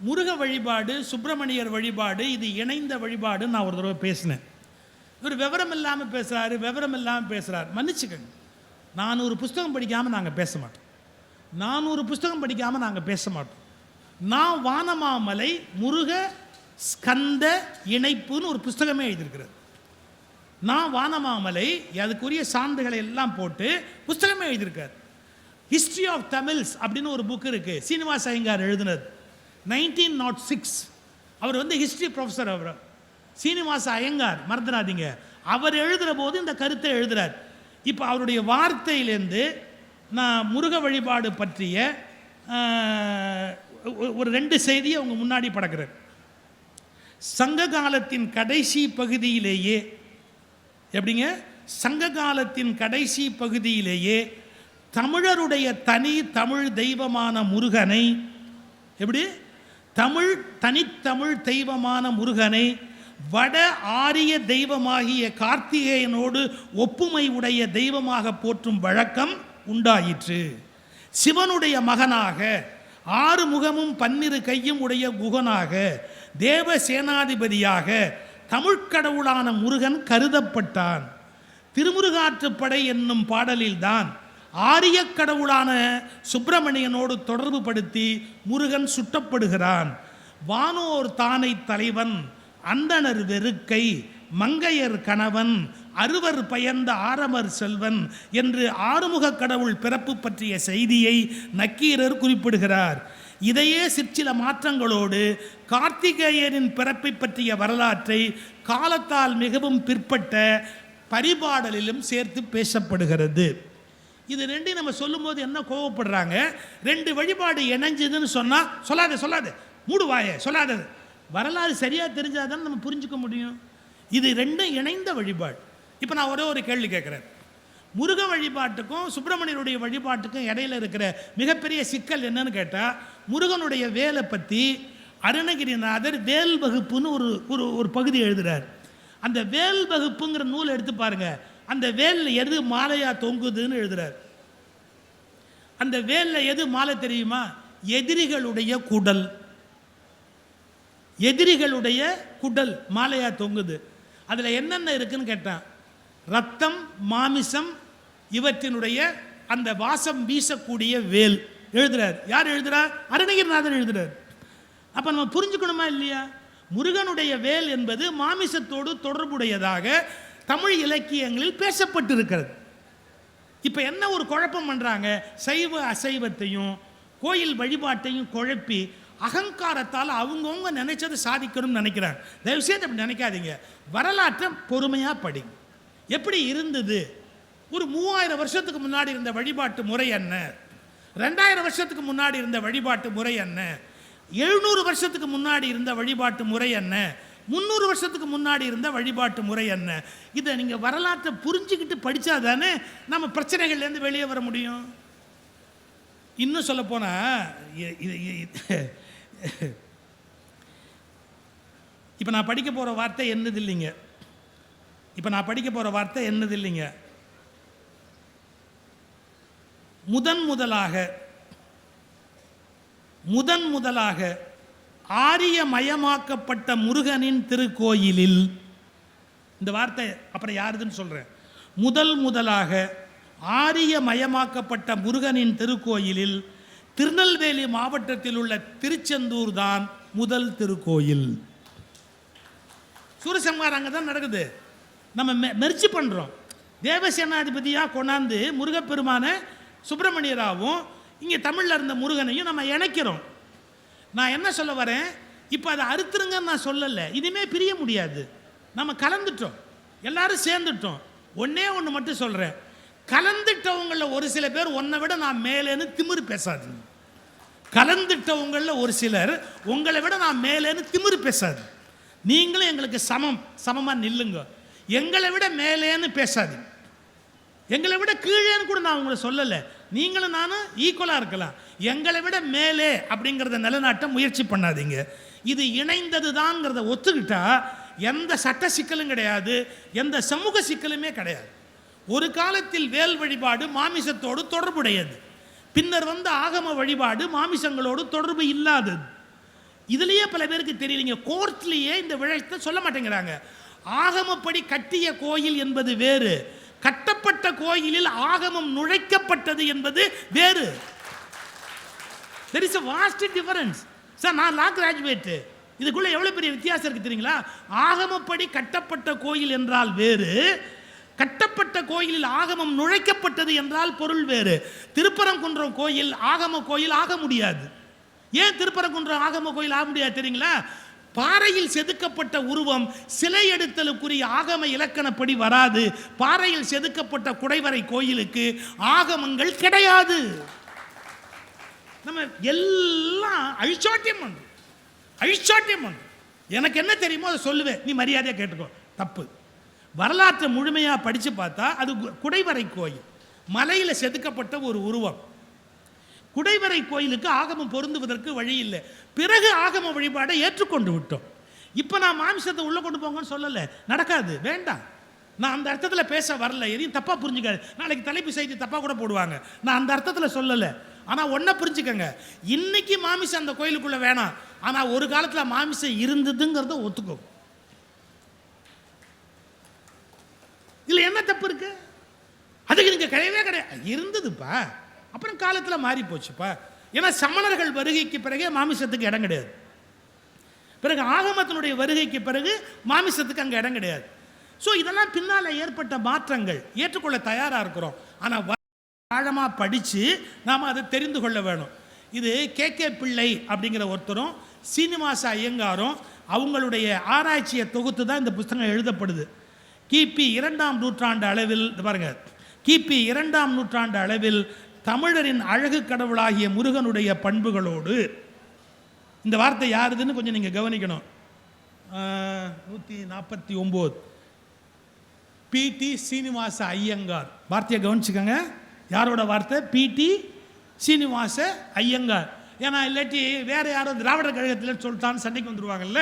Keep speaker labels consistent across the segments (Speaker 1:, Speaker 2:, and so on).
Speaker 1: முருக வழிபாடு, சுப்பிரமணியர் வழிபாடு, இது இணைந்த வழிபாடுன்னு நான் ஒரு தடவை பேசினேன். இவர் விவரம் இல்லாமல் பேசுகிறார். மன்னிச்சுக்கங்க, 400 புஸ்தகம் படிக்காமல் நாங்கள் பேச மாட்டோம். 400 புஸ்தகம் படிக்காமல் நாங்கள் பேச மாட்டோம். நான் வானமாமலை முருக ஸ்கந்த இணைப்புன்னு ஒரு புஸ்தகமே எழுதியிருக்கிறது. நான் வானமாமலை அதுக்குரிய சான்றுகளை எல்லாம் போட்டு புஸ்தகமே எழுதியிருக்கார். ஹிஸ்ட்ரி ஆஃப் தமிழ்ஸ் அப்படின்னு ஒரு புக் இருக்குது, சீனிவாச ஐயங்கார் எழுதினது, 1906. அவர் ஹிஸ்ட்ரி ப்ரொஃபஸர். அவர் சீனிவாச ஐயங்கார், மறந்துடாதீங்க. அவர் எழுதுகிற போது இந்த கருத்தை எழுதுகிறார். இப்போ அவருடைய வார்த்தையிலேருந்து நான் முருக வழிபாடு பற்றிய ஒரு 2 செய்தியை அவங்க முன்னாடி படக்கிறேன். சங்க காலத்தின் கடைசி பகுதியிலேயே, எப்படிங்க, சங்க காலத்தின் கடைசி பகுதியிலேயே தமிழருடைய தனி தமிழ் தெய்வமான முருகனை, எப்படி தனித்தமிழ் தெய்வமான முருகனை வட ஆரிய தெய்வமாகிய கார்த்திகேயனோடு ஒப்புமை உடைய தெய்வமாக போற்றும் வழக்கம் உண்டாயிற்று. சிவனுடைய மகனாக 6 முகமும் 12 கையும் உடைய குகனாக தேவ சேனாதிபதியாக தமிழ்க்கடவுளான முருகன் கருதப்பட்டான். திருமுருகாற்றுப்படை என்னும் பாடலில்தான் ஆரிய கடவுளான சுப்பிரமணியனோடு தொடர்பு படுத்தி முருகன் சுட்டப்படுகிறான். வானோர் தானை தலைவன், அந்தணர் வெறுக்கை, மங்கையர் கணவன், அறுவர் பயந்த ஆரமர் செல்வன் என்று ஆறுமுக கடவுள் பிறப்பு பற்றிய செய்தியை நக்கீரர் குறிப்பிடுகிறார். இதையே சிற்சில மாற்றங்களோடு கார்த்திகேயனின் பிறப்பை பற்றிய வரலாற்றை காலத்தால் மிகவும் பிற்பட்ட பரிபாடலிலும் சேர்த்து பேசப்படுகிறது. இது 2 நம்ம சொல்லும்போது என்ன கோவப்படுறாங்க, 2 வழிபாடு இணைஞ்சதுன்னு சொன்னால் சொல்லாத மூடுவாய சொல்லாத. வரலாறு சரியாக தெரிஞ்சாதான் நம்ம புரிஞ்சுக்க முடியும். இது 2 இணைந்த வழிபாடு. இப்போ நான் ஒரே ஒரு கேள்வி கேட்குறேன். முருக வழிபாட்டுக்கும் சுப்பிரமணியனுடைய வழிபாட்டுக்கும் இடையில இருக்கிற மிகப்பெரிய சிக்கல் என்னன்னு கேட்டால், முருகனுடைய வேலை பற்றி அருணகிரிநாதர் வேல் வகுப்புன்னு ஒரு பகுதி எழுதுகிறார். அந்த வேல் வகுப்புங்கிற நூல் எடுத்து பாருங்க. அந்த வேலில் எது மாலையா தொங்குதுன்னு எழுதுறார். அந்த வேலில் எது மாலை தெரியுமா? எதிரிகளுடைய குடல். எதிரிகளுடைய குடல் மாலையா தொங்குது. அதில் என்னென்ன இருக்குன்னு கேட்டான், ரத்தம், மாமிசம், இவற்றினுடைய அந்த வாசம் வீசக்கூடிய வேல் எழுதுறார். யார் எழுதுறார்? அருணகிரிநாதர் எழுதுறார். அப்போ நம்ம புரிஞ்சுக்கணுமா இல்லையா? முருகனுடைய வேல் என்பது மாமிசத்தோடு தொடர்புடையதாக தமிழ் இலக்கியங்களில் பேசப்பட்டிருக்கிறது. இப்போ என்ன ஒரு குழப்பம் பண்ணுறாங்க, சைவ அசைவத்தையும் கோயில் வழிபாட்டையும் குழப்பி அகங்காரத்தால் அவங்கவுங்க நினைச்சதை சாதிக்கணும்னு நினைக்கிறாங்க. தயவுசெய்து அப்படி நினைக்காதீங்க. வரலாற்றை பொறுமையாக படி. எப்படி இருந்தது, ஒரு 3000 வருஷத்துக்கு முன்னாடி இருந்த வழிபாட்டு முறை என்ன, 2000 வருஷத்துக்கு முன்னாடி இருந்த வழிபாட்டு முறை என்ன, 700 வருஷத்துக்கு முன்னாடி இருந்த வழிபாட்டு முறை என்ன, 300 வருஷத்துக்கு முன்னாடி இருந்த வழிபாட்டு முறை என்ன, இதை நீங்கள் வரலாற்றை புரிஞ்சுக்கிட்டு படித்தாதானே நம்ம பிரச்சனைகள்லேருந்து வெளியே வர முடியும். இன்னும் சொல்லப்போனால், இப்போ நான் படிக்க போகிற வார்த்தை என்னது இல்லைங்க. முதன் முதலாக ஆரியமயமாக்கப்பட்ட முருகனின் திருக்கோயிலில், இந்த வார்த்தை அப்புறம் யாருதுன்னு சொல்கிறேன். முதலாக ஆரியமயமாக்கப்பட்ட முருகனின் திருக்கோயிலில் திருநெல்வேலி மாவட்டத்தில் உள்ள திருச்செந்தூர் தான் முதல் திருக்கோயில். சூரசம்ஹாரம் அங்கே தான் நடக்குது. நம்ம மெர்ச்சி பண்ணுறோம். தேவசேனாதிபதியாக கொண்டாந்து முருகப்பெருமான சுப்பிரமணியராகவும் இங்கே தமிழில் இருந்த முருகனையும் நம்ம இணைக்கிறோம். நான் என்ன சொல்ல வரேன், இப்போ அதை அறுத்துருங்கன்னு நான் சொல்லலை. இனிமே பிரிய முடியாது. நம்ம கலந்துட்டோம், எல்லாரும் சேர்ந்துட்டோம். ஒன்று மட்டும் சொல்கிறேன், கலந்துட்டவங்களில் ஒரு சில பேர் உன்னை விட நான் மேலேன்னு திமிரு பேசாது. கலந்துட்டவங்களில் ஒரு சிலர் உங்களை விட நான் மேலேன்னு திமிரு பேசாது. நீங்களும் எங்களுக்கு சமமாக நில்லுங்க. எங்களை விட மேலேன்னு பேசாது. எங்களை விட கீழேன்னு கூட நான் உங்களை சொல்லலை. நீங்களும் நானும் ஈக்குவலாக இருக்கலாம். எங்களை விட மேலே அப்படிங்கிறத நிலைநாட்ட முயற்சி பண்ணாதீங்க. இது இணைந்தது தான்ங்கிறத ஒத்துக்கிட்டா எந்த சட்ட சிக்கலும் கிடையாது, எந்த சமூக சிக்கலுமே கிடையாது. ஒரு காலத்தில் வேல் வழிபாடு மாமிசத்தோடு தொடர்புடையது. பின்னர் வந்த ஆகம வழிபாடு மாமிசங்களோடு தொடர்பு இல்லாதது. இதுலயே பல பேருக்கு தெரியலீங்க. கோர்ட்லயே இந்த விழத்தை சொல்ல மாட்டேங்கிறாங்க. ஆகமப்படி கட்டிய கோயில் என்பது வேறு, கட்டப்பட்ட கோயிலில் ஆகமம் நுழைக்கப்பட்டது என்பது வேறு. There is a vast difference. Sir, நான் லா கிராஜுவேட், இதுக்குள்ள எவ்வளவு பெரிய வித்தியாசம் இருக்கு தெரியுங்களா? ஆகமப்படி கட்டப்பட்ட கோயில் என்றால் வேறு, கட்டப்பட்ட கோயிலில் ஆகமம் நுழைக்கப்பட்டது என்றால் பொருள் வேறு. திருப்பரங்குன்றம் கோயில் ஆகம கோயில் ஆக முடியாது. ஏன் திருப்பரங்குன்றம் ஆகம கோயில் ஆக முடியாது தெரியுங்களா? பாறையில் செதுக்கப்பட்ட உருவம் சிலை எடுத்தலுக்குரிய ஆகம இலக்கணப்படி வராது. பாறையில் செதுக்கப்பட்ட குடைவரை கோயிலுக்கு ஆகமங்கள் கிடையாது. நம்ம எல்லாம் அழிச்சாட்டியம் பண்றோம், அழிச்சாட்டியம் பண்றோம். எனக்கு என்ன தெரியுமோ அதை சொல்லுவேன், நீ மரியாதையா கேட்டுக்கோ. தப்பு. வரலாற்றை முழுமையா படிச்சு பார்த்தா அது குடைவரை கோயில், மலையில செதுக்கப்பட்ட ஒரு உருவம். குடைவரை கோயிலுக்கு ஆகமம் பொருந்துவதற்கு வழி இல்லை. பிறகு ஆகம வழிபாடை ஏற்றுக்கொண்டு விட்டோம். இப்போ நான் மாமிசத்தை உள்ள கொண்டு போங்கன்னு சொல்லலை, நடக்காது, வேண்டாம். நான் அந்த அர்த்தத்தில் பேச வரல, எதையும் தப்பாக புரிஞ்சுக்காது. நாளைக்கு தலைப்பு செய்தி தப்பாக கூட போடுவாங்க. நான் அந்த அர்த்தத்தில் சொல்லலை. ஆனால் ஒன்றை புரிஞ்சுக்கங்க, இன்னைக்கு மாமிசம் அந்த கோயிலுக்குள்ள வேணாம், ஆனால் ஒரு காலத்தில் மாமிசம் இருந்ததுங்கிறத ஒத்துக்கோ. இதில் என்ன தப்பு இருக்கு? அதுக்கு நீங்க கிடையவே கிடையாது. இருந்ததுப்பா, அப்புறம் காலத்தில் மாறி போச்சுப்பா. ஏன்னா சமணர்கள் வருகைக்கு பிறகு மாமிசத்துக்கு இடம் கிடையாது. பிறகு ஆகமத்தினுடைய வருகைக்கு பிறகு மாமிசத்துக்கு அங்கே இடம் கிடையாது. ஸோ இதெல்லாம் பின்னால் ஏற்பட்ட மாற்றங்கள், ஏற்றுக்கொள்ள தயாராக இருக்கிறோம். ஆனால் ஆழமாக படித்து நாம் அதை தெரிந்து கொள்ள வேணும். இது கே பிள்ளை அப்படிங்கிற ஒருத்தரும் சீனிவாச ஐயங்காரும் அவங்களுடைய ஆராய்ச்சியை தொகுத்து தான் இந்த புத்தகம் எழுதப்படுது. கிபி 2ஆம் நூற்றாண்டு அளவில் பாருங்க, கிபி 2ஆம் நூற்றாண்டு அளவில் தமிழரின் அழகு கடவுளாகிய முருகனுடைய பண்புகளோடு, இந்த வார்த்தை யாருதுன்னு கொஞ்சம் நீங்கள் கவனிக்கணும். 149 பிடி சீனிவாச ஐயங்கார், வார்த்தையை கவனிச்சுக்கோங்க. யாரோட வார்த்தை? பிடி சீனிவாச ஐயங்கார். ஏன்னா இல்லாட்டி வேற யாரும் திராவிடர் கழகத்தில் சொல்லிட்டான்னு சண்டைக்கு வந்துடுவாங்கல்ல.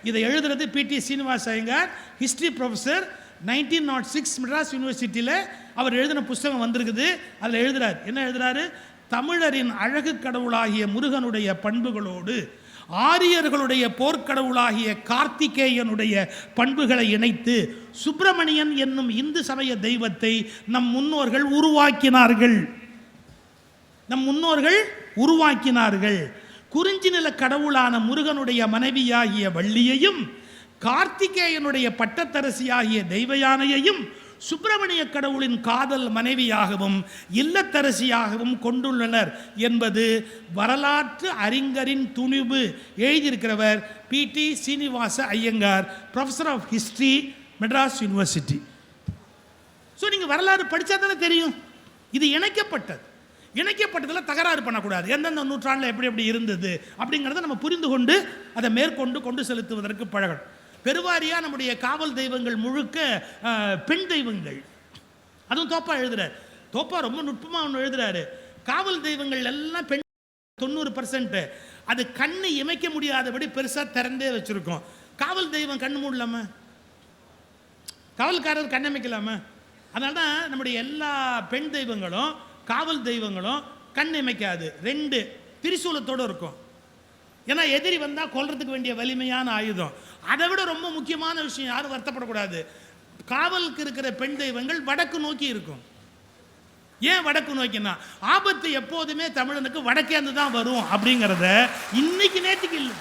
Speaker 1: இதை எழுதுறது பிடி சீனிவாச ஐயங்கார், ஹிஸ்ட்ரி ப்ரொஃபஸர், 1906 மெட்ராஸ் யூனிவர்சிட்டியில் அவர் எழுதின புஸ்தகம் வந்திருக்குது. அதில் எழுதுறாரு, என்ன எழுதுறாரு? தமிழரின் அழகு கடவுளாகிய முருகனுடைய பண்புகளோடு ஆரியர்களுடைய போர்க்கடவுளாகிய கார்த்திகேயனுடைய பண்புகளை இணைத்து சுப்பிரமணியன் என்னும் இந்து சமய தெய்வத்தை நம் முன்னோர்கள் உருவாக்கினார்கள். நம் முன்னோர்கள் உருவாக்கினார்கள். குறிஞ்சி நில கடவுளான முருகனுடைய மனைவியாகிய வள்ளியையும் கார்த்திகேயனுடைய பட்டத்தரசியாகிய தெய்வயானையையும் சுப்பிரமணிய கடவுளின் காதல் மனைவியாகவும் இல்லத்தரசியாகவும் கொண்டுள்ளனர் என்பது வரலாற்று அறிஞரின் துணிவு. எழுதியிருக்கிறவர் P T Srinivasa Iyengar, professor of history, Madras university. So நீங்கள் வரலாறு படித்தா தானே தெரியும். இது இணைக்கப்பட்டது. இணைக்கப்பட்டதில் தகராறு பண்ணக்கூடாது. எந்தெந்த நூற்றாண்டில் எப்படி எப்படி இருந்தது அப்படிங்கிறத நம்ம புரிந்து கொண்டு அதை மேற்கொண்டு கொண்டு செலுத்துவதற்கு பழகணும். பெருவாரியாக நம்முடைய காவல் தெய்வங்கள் முழுக்க பெண் தெய்வங்கள். அதுவும் தோப்பா எழுதுறாரு. தோப்பா ரொம்ப நுட்பமாக ஒன்று எழுதுறாரு. காவல் தெய்வங்கள் எல்லாம் பெண் 90%. அது கண்ணு இமைக்க முடியாதபடி பெருசாக திறந்தே வச்சுருக்கோம். காவல் தெய்வம் கண்ணு மூடலாமா? காவல்காரர் கண்ணமைக்கலாமா? அதனால தான் நம்முடைய எல்லா பெண் தெய்வங்களும் காவல் தெய்வங்களும் கண் இமைக்காது. 2 திரிசூலத்தோடு இருக்கும். ஏன்னா எதிரி வந்தால் கொல்றதுக்கு வேண்டிய வலிமையான ஆயுதம். அதை விட ரொம்ப முக்கியமான விஷயம், யாரும் வருத்தப்படக்கூடாது, காவலுக்கு இருக்கிற பெண் தெய்வங்கள் வடக்கு நோக்கி இருக்கும். ஏன் வடக்கு நோக்கினா, ஆபத்து எப்போதுமே தமிழனுக்கு வடக்கேந்து தான் வரும் அப்படிங்கிறத இன்னைக்கு நேற்றுக்கு இல்லை,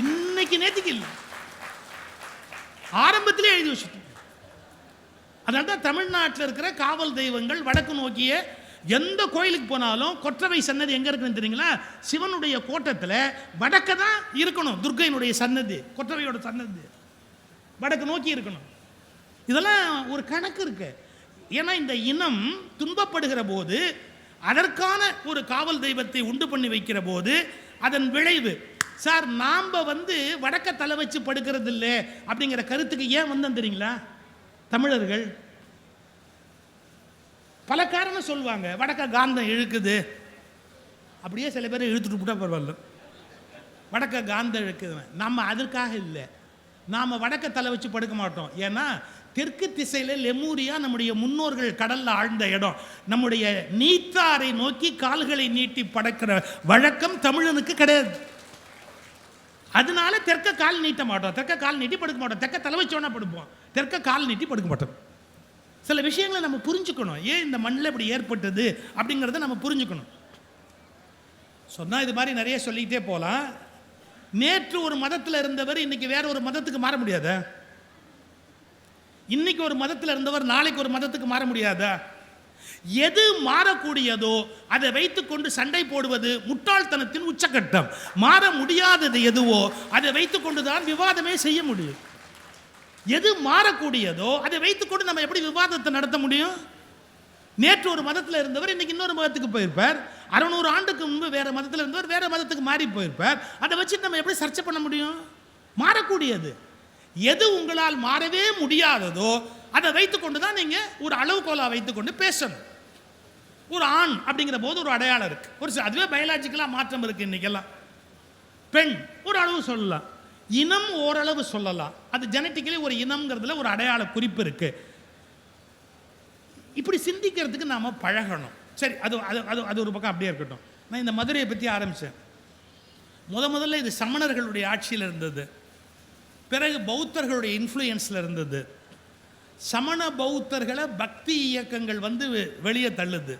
Speaker 1: இன்னைக்கு நேற்றுக்கு இல்லை, ஆரம்பத்திலே எழுதி வச்சுட்டு. அதனால தான் தமிழ்நாட்டில் இருக்கிற காவல் தெய்வங்கள் வடக்கு நோக்கிய எந்த கோயிலுக்கு போனாலும் கொற்றவை சன்னதி எங்கே இருக்குன்னு தெரியுங்களா? சிவனுடைய கோட்டத்தில் வடக்க தான் இருக்கணும். துர்க்கையினுடைய சன்னதி, கொற்றவையோட சன்னதி வடக்கு நோக்கி இருக்கணும். இதெல்லாம் ஒரு கணக்கு இருக்கு. ஏன்னா இந்த இனம் துன்பப்படுகிற போது அதற்கான ஒரு காவல் தெய்வத்தை உண்டு பண்ணி வைக்கிற போது அதன் விளைவு. சார், நாம் வடக்க தலை வச்சு படுக்கிறது இல்லை அப்படிங்கிற கருத்துக்கு ஏன் வந்தோம் தெரியுங்களா? தமிழர்கள் பல காரணம் சொல்லுவாங்க. வடக்க காந்தம் இழுக்குது, அப்படியே சில பேர் இழுத்துட்டு போட்டா பரவாயில்ல, வடக்க காந்தம் இழுக்குது. நம்ம அதற்காக இல்லை, நாம் வடக்க தலை வச்சு படுக்க மாட்டோம். ஏன்னா தெற்கு திசையில் லெமூரியா நம்முடைய முன்னோர்கள் கடலில் ஆழ்ந்த இடம். நம்முடைய நீத்தாரை நோக்கி கால்களை நீட்டி படக்கிற வழக்கம் தமிழனுக்கு கிடையாது. அதனால தெற்க கால் நீட்ட மாட்டோம், தெற்க கால் நீட்டி படுக்க மாட்டோம், தெற்க தலை வச்சோன்னா படுப்போம், தெற்க கால் நீட்டி படுக்க மாட்டோம். சில விஷயங்களை நம்ம புரிஞ்சுக்கணும், ஏன் இந்த மண்ணில் இப்படி ஏற்பட்டது அப்படிங்கிறத நம்ம புரிஞ்சுக்கணும். சொன்னால் இது மாதிரி நிறைய சொல்லிக்கிட்டே போகலாம். நேற்று ஒரு மதத்தில் இருந்தவர் இன்னைக்கு வேற ஒரு மதத்துக்கு மாற முடியாத? இன்னைக்கு ஒரு மதத்தில் இருந்தவர் நாளைக்கு ஒரு மதத்துக்கு மாற முடியாதா? எது மாறக்கூடியதோ அதை வைத்துக்கொண்டு சண்டை போடுவது முட்டாள்தனத்தின் உச்சகட்டம். மாற முடியாதது எதுவோ அதை வைத்துக்கொண்டு தான் விவாதமே செய்ய முடியும். எது மாறக்கூடியதோ அதை வைத்துக்கொண்டு நம்ம எப்படி விவாதத்தை நடத்த முடியும்? நேற்று ஒரு மதத்தில் இருந்தவர் இன்னைக்கு இன்னொரு மதத்துக்கு போயிருப்பார். 600 ஆண்டுக்கு முன்பு வேற மதத்தில் இருந்தவர் வேற மதத்துக்கு மாறி போயிருப்பார். அதை வச்சுட்டு நம்ம எப்படி சர்ச்சை பண்ண முடியும்? மாறக்கூடியது எது உங்களால் மாறவே முடியாததோ அதை வைத்துக்கொண்டு தான் நீங்கள் ஒரு அளவுகோலா வைத்துக்கொண்டு பேசணும். ஒரு ஆண் அப்படிங்கிற போது ஒரு அடையாளம் இருக்கு, ஒரு அதுவே பயாலஜிக்கலாக மாற்றம் இருக்கு. இன்னைக்கெல்லாம் பெண் ஒரு அளவு சொல்லலாம், இனம் ஓரளவு சொல்லலாம், அது ஜெனட்டிக்கலி ஒரு இனம்ங்கிறதுல ஒரு அடையாள குறிப்பு இருக்கு. இப்படி சிந்திக்கிறதுக்கு நாம பழகணும். சரி, அது அது அது அது ஒரு பக்கம் அப்படியே இருக்கட்டும். நான் இந்த மதுரையை பற்றி ஆரம்பித்தேன். முதல்ல இது சமணர்களுடைய ஆட்சியில் இருந்தது, பிறகு பௌத்தர்களுடைய இன்ஃப்ளூயன்ஸில் இருந்தது. சமண பௌத்தர்களை பக்தி இயக்கங்கள் வந்து வெளியே தள்ளுது.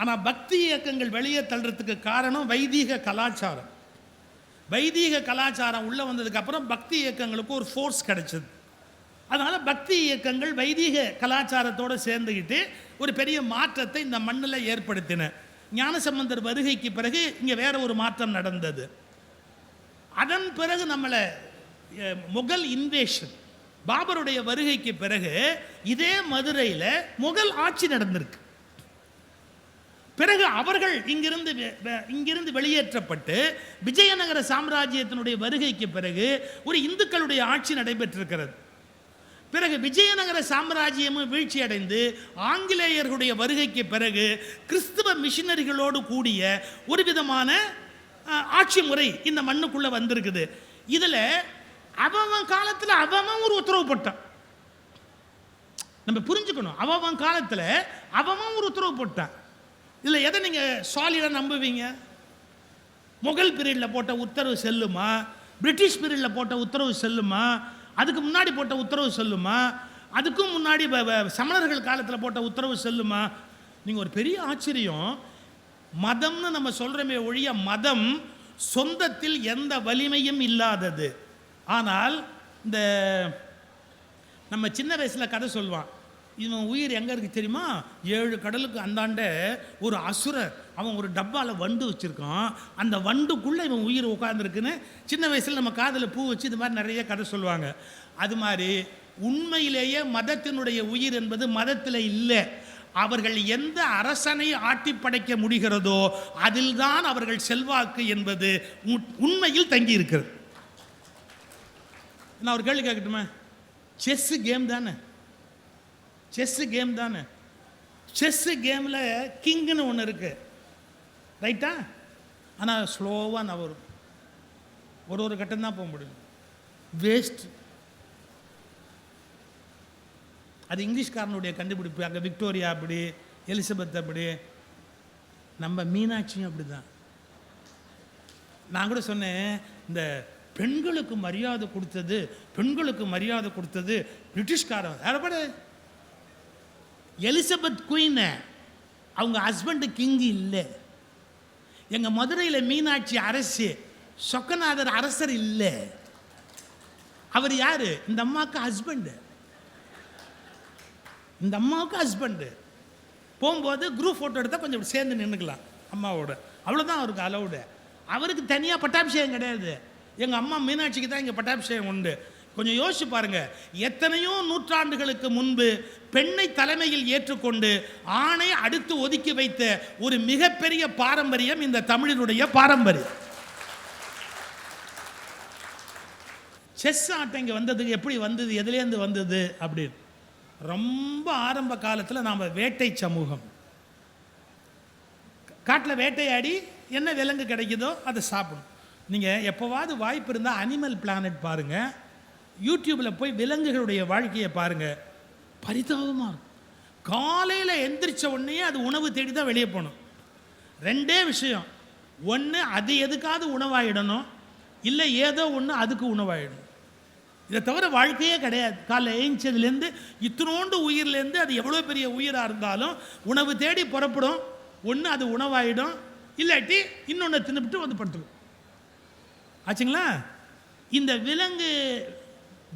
Speaker 1: ஆனால் பக்தி இயக்கங்கள் வெளியே தள்ளுறதுக்கு காரணம் வைதீக கலாச்சாரம். வைதீக கலாச்சாரம் உள்ளே வந்ததுக்கப்புறம் பக்தி இயக்கங்களுக்கு ஒரு ஃபோர்ஸ் கிடைச்சது. அதனால் பக்தி இயக்கங்கள் வைதீக கலாச்சாரத்தோடு சேர்ந்துக்கிட்டு ஒரு பெரிய மாற்றத்தை இந்த மண்ணில் ஏற்படுத்தின. ஞானசம்பந்தர் வருகைக்கு பிறகு இங்கே வேற ஒரு மாற்றம் நடந்தது. அதன் பிறகு நம்மளை முகல் இன்வேஷன், பாபருடைய வருகைக்கு பிறகு இதே மதுரையில் முகல் ஆட்சி நடந்திருக்கு. பிறகு அவர்கள் இங்கிருந்து வெளியேற்றப்பட்டு விஜயநகர சாம்ராஜ்யத்தினுடைய வருகைக்கு பிறகு ஒரு இந்துக்களுடைய ஆட்சி நடைபெற்றிருக்கிறது. பிறகு விஜயநகர சாம்ராஜ்யமும் வீழ்ச்சி அடைந்து ஆங்கிலேயர்களுடைய வருகைக்கு பிறகு கிறிஸ்துவ மிஷினரிகளோடு கூடிய ஒரு விதமான ஆட்சி முறை இந்த மண்ணுக்குள்ள வந்திருக்குது. இதில் அவன் காலத்தில் அவன் ஒரு உத்தரவு போட்டான். நம்ம புரிஞ்சுக்கணும், அவன் காலத்தில் அவன் ஒரு உத்தரவு போட்டான். இதில் எதை நீங்கள் சாலிடாக நம்புவீங்க? முகல் பீரியடில் போட்ட உத்தரவு செல்லுமா? பிரிட்டிஷ் பீரியடில் போட்ட உத்தரவு செல்லுமா? அதுக்கு முன்னாடி போட்ட உத்தரவு செல்லுமா? அதுக்கும் முன்னாடி சமணர்கள் காலத்தில் போட்ட உத்தரவு செல்லுமா? நீங்கள் ஒரு பெரிய ஆச்சரியம், மதம்னு நம்ம சொல்கிறோமே ஒழிய மதம் சொந்தத்தில் எந்த வலிமையும் இல்லாதது. ஆனால் இந்த நம்ம சின்ன வயசில் கதை சொல்லுவான், இவன் உயிர் எங்கே இருக்குது தெரியுமா? 7 கடலுக்கு அந்தாண்ட ஒரு அசுரர், அவன் ஒரு டப்பாவில் வண்டு வச்சுருக்கான், அந்த வண்டுக்குள்ளே இவன் உயிர் உட்காந்துருக்குன்னு சின்ன வயசில் நம்ம காதில் பூ வச்சு இது மாதிரி நிறைய கதை சொல்லுவாங்க. அது மாதிரி உண்மையிலேயே மதத்தினுடைய உயிர் என்பது மதத்தில் இல்லை. அவர்கள் எந்த அரசனை ஆட்டி படைக்க முடிகிறதோ அதில் தான் அவர்கள் செல்வாக்கு என்பது உண்மையில் தங்கி இருக்கிறது. நான் ஒரு கேள்வி கேட்கட்டுமா? செஸ்ஸு கேம் தானே, செஸ்ஸு கேம் தானே. செஸ்ஸு கேமில் கிங்குன்னு ஒன்று இருக்குது, ரைட்டா? ஆனால் ஸ்லோவாக நான் வரும், ஒரு கட்டம் தான் போக முடியும், வேஸ்ட். அது இங்கிலீஷ்காரனுடைய கண்டுபிடிப்பு. அங்கே விக்டோரியா அப்படி, எலிசபெத் அப்படி, நம்ம மீனாட்சியும் அப்படி தான். நான் கூட சொன்னேன், இந்த பெண்களுக்கு மரியாதை கொடுத்தது, பெண்களுக்கு மரியாதை கொடுத்தது பிரிட்டிஷ்காரன். யாரப்பட எலிசபெத் குயின், அவங்க ஹஸ்பண்டு கிங்கு இல்லை. எங்கள் மதுரையில் மீனாட்சி அரசி, சொக்கநாதர் அரசர் இல்லை. அவர் யார்? இந்த அம்மாவுக்கு ஹஸ்பண்டு. இந்த அம்மாவுக்கு ஹஸ்பண்டு. போகும்போது குரூப் ஃபோட்டோ எடுத்தால் கொஞ்சம் சேர்ந்து நின்றுக்கலாம் அம்மாவோட, அவ்வளோதான் அவருக்கு அலவுடு. அவருக்கு தனியாக பட்டாபிஷேகம் கிடையாது. எங்கள் அம்மா மீனாட்சிக்கு தான் இங்கே பட்டாபிஷேகம் உண்டு. கொஞ்சம் யோசிச்சு பாருங்க, எத்தனையோ நூற்றாண்டுகளுக்கு முன்பு பெண்ணை தலைமையில் ஏற்றுக்கொண்டு ஆணை அடுத்து ஒதுக்கி வைத்த ஒரு மிகப்பெரிய பாரம்பரியம் இந்த தமிழினுடைய பாரம்பரியம். செஸ் ஆட்டம் இங்கே வந்ததுக்கு எப்படி வந்தது, எதுலேருந்து வந்தது அப்படின்னு ரொம்ப ஆரம்ப காலத்தில் நாம் வேட்டை சமூகம், காட்டில் வேட்டையாடி என்ன விலங்கு கிடைக்குதோ அதை சாப்பிடும். நீங்கள் எப்போவாவது வாய்ப்பு இருந்தால் அனிமல் பிளானட் பாருங்கள், யூடியூப்பில் போய் விலங்குகளுடைய வாழ்க்கையை பாருங்கள், பரிதாபமாக இருக்கும். காலையில் எந்திரிச்ச உடனே அது உணவு தேடி தான் வெளியே போகணும். ரெண்டே விஷயம், ஒன்று அது எதுக்காவது உணவாயிடணும், இல்லை ஏதோ ஒன்று அதுக்கு உணவாயிடும். இதை தவிர வாழ்க்கையே கிடையாது. காலைல ஏஞ்சதுலேருந்து இத்தினோண்டு உயிர்லேருந்து அது எவ்வளோ பெரிய உயிராக இருந்தாலும் உணவு தேடி புறப்படும். ஒன்று அது உணவாயிடும், இல்லாட்டி இன்னொன்று தின்னுபிட்டு வந்து படுத்துடும். ஆச்சுங்களா? இந்த விலங்கு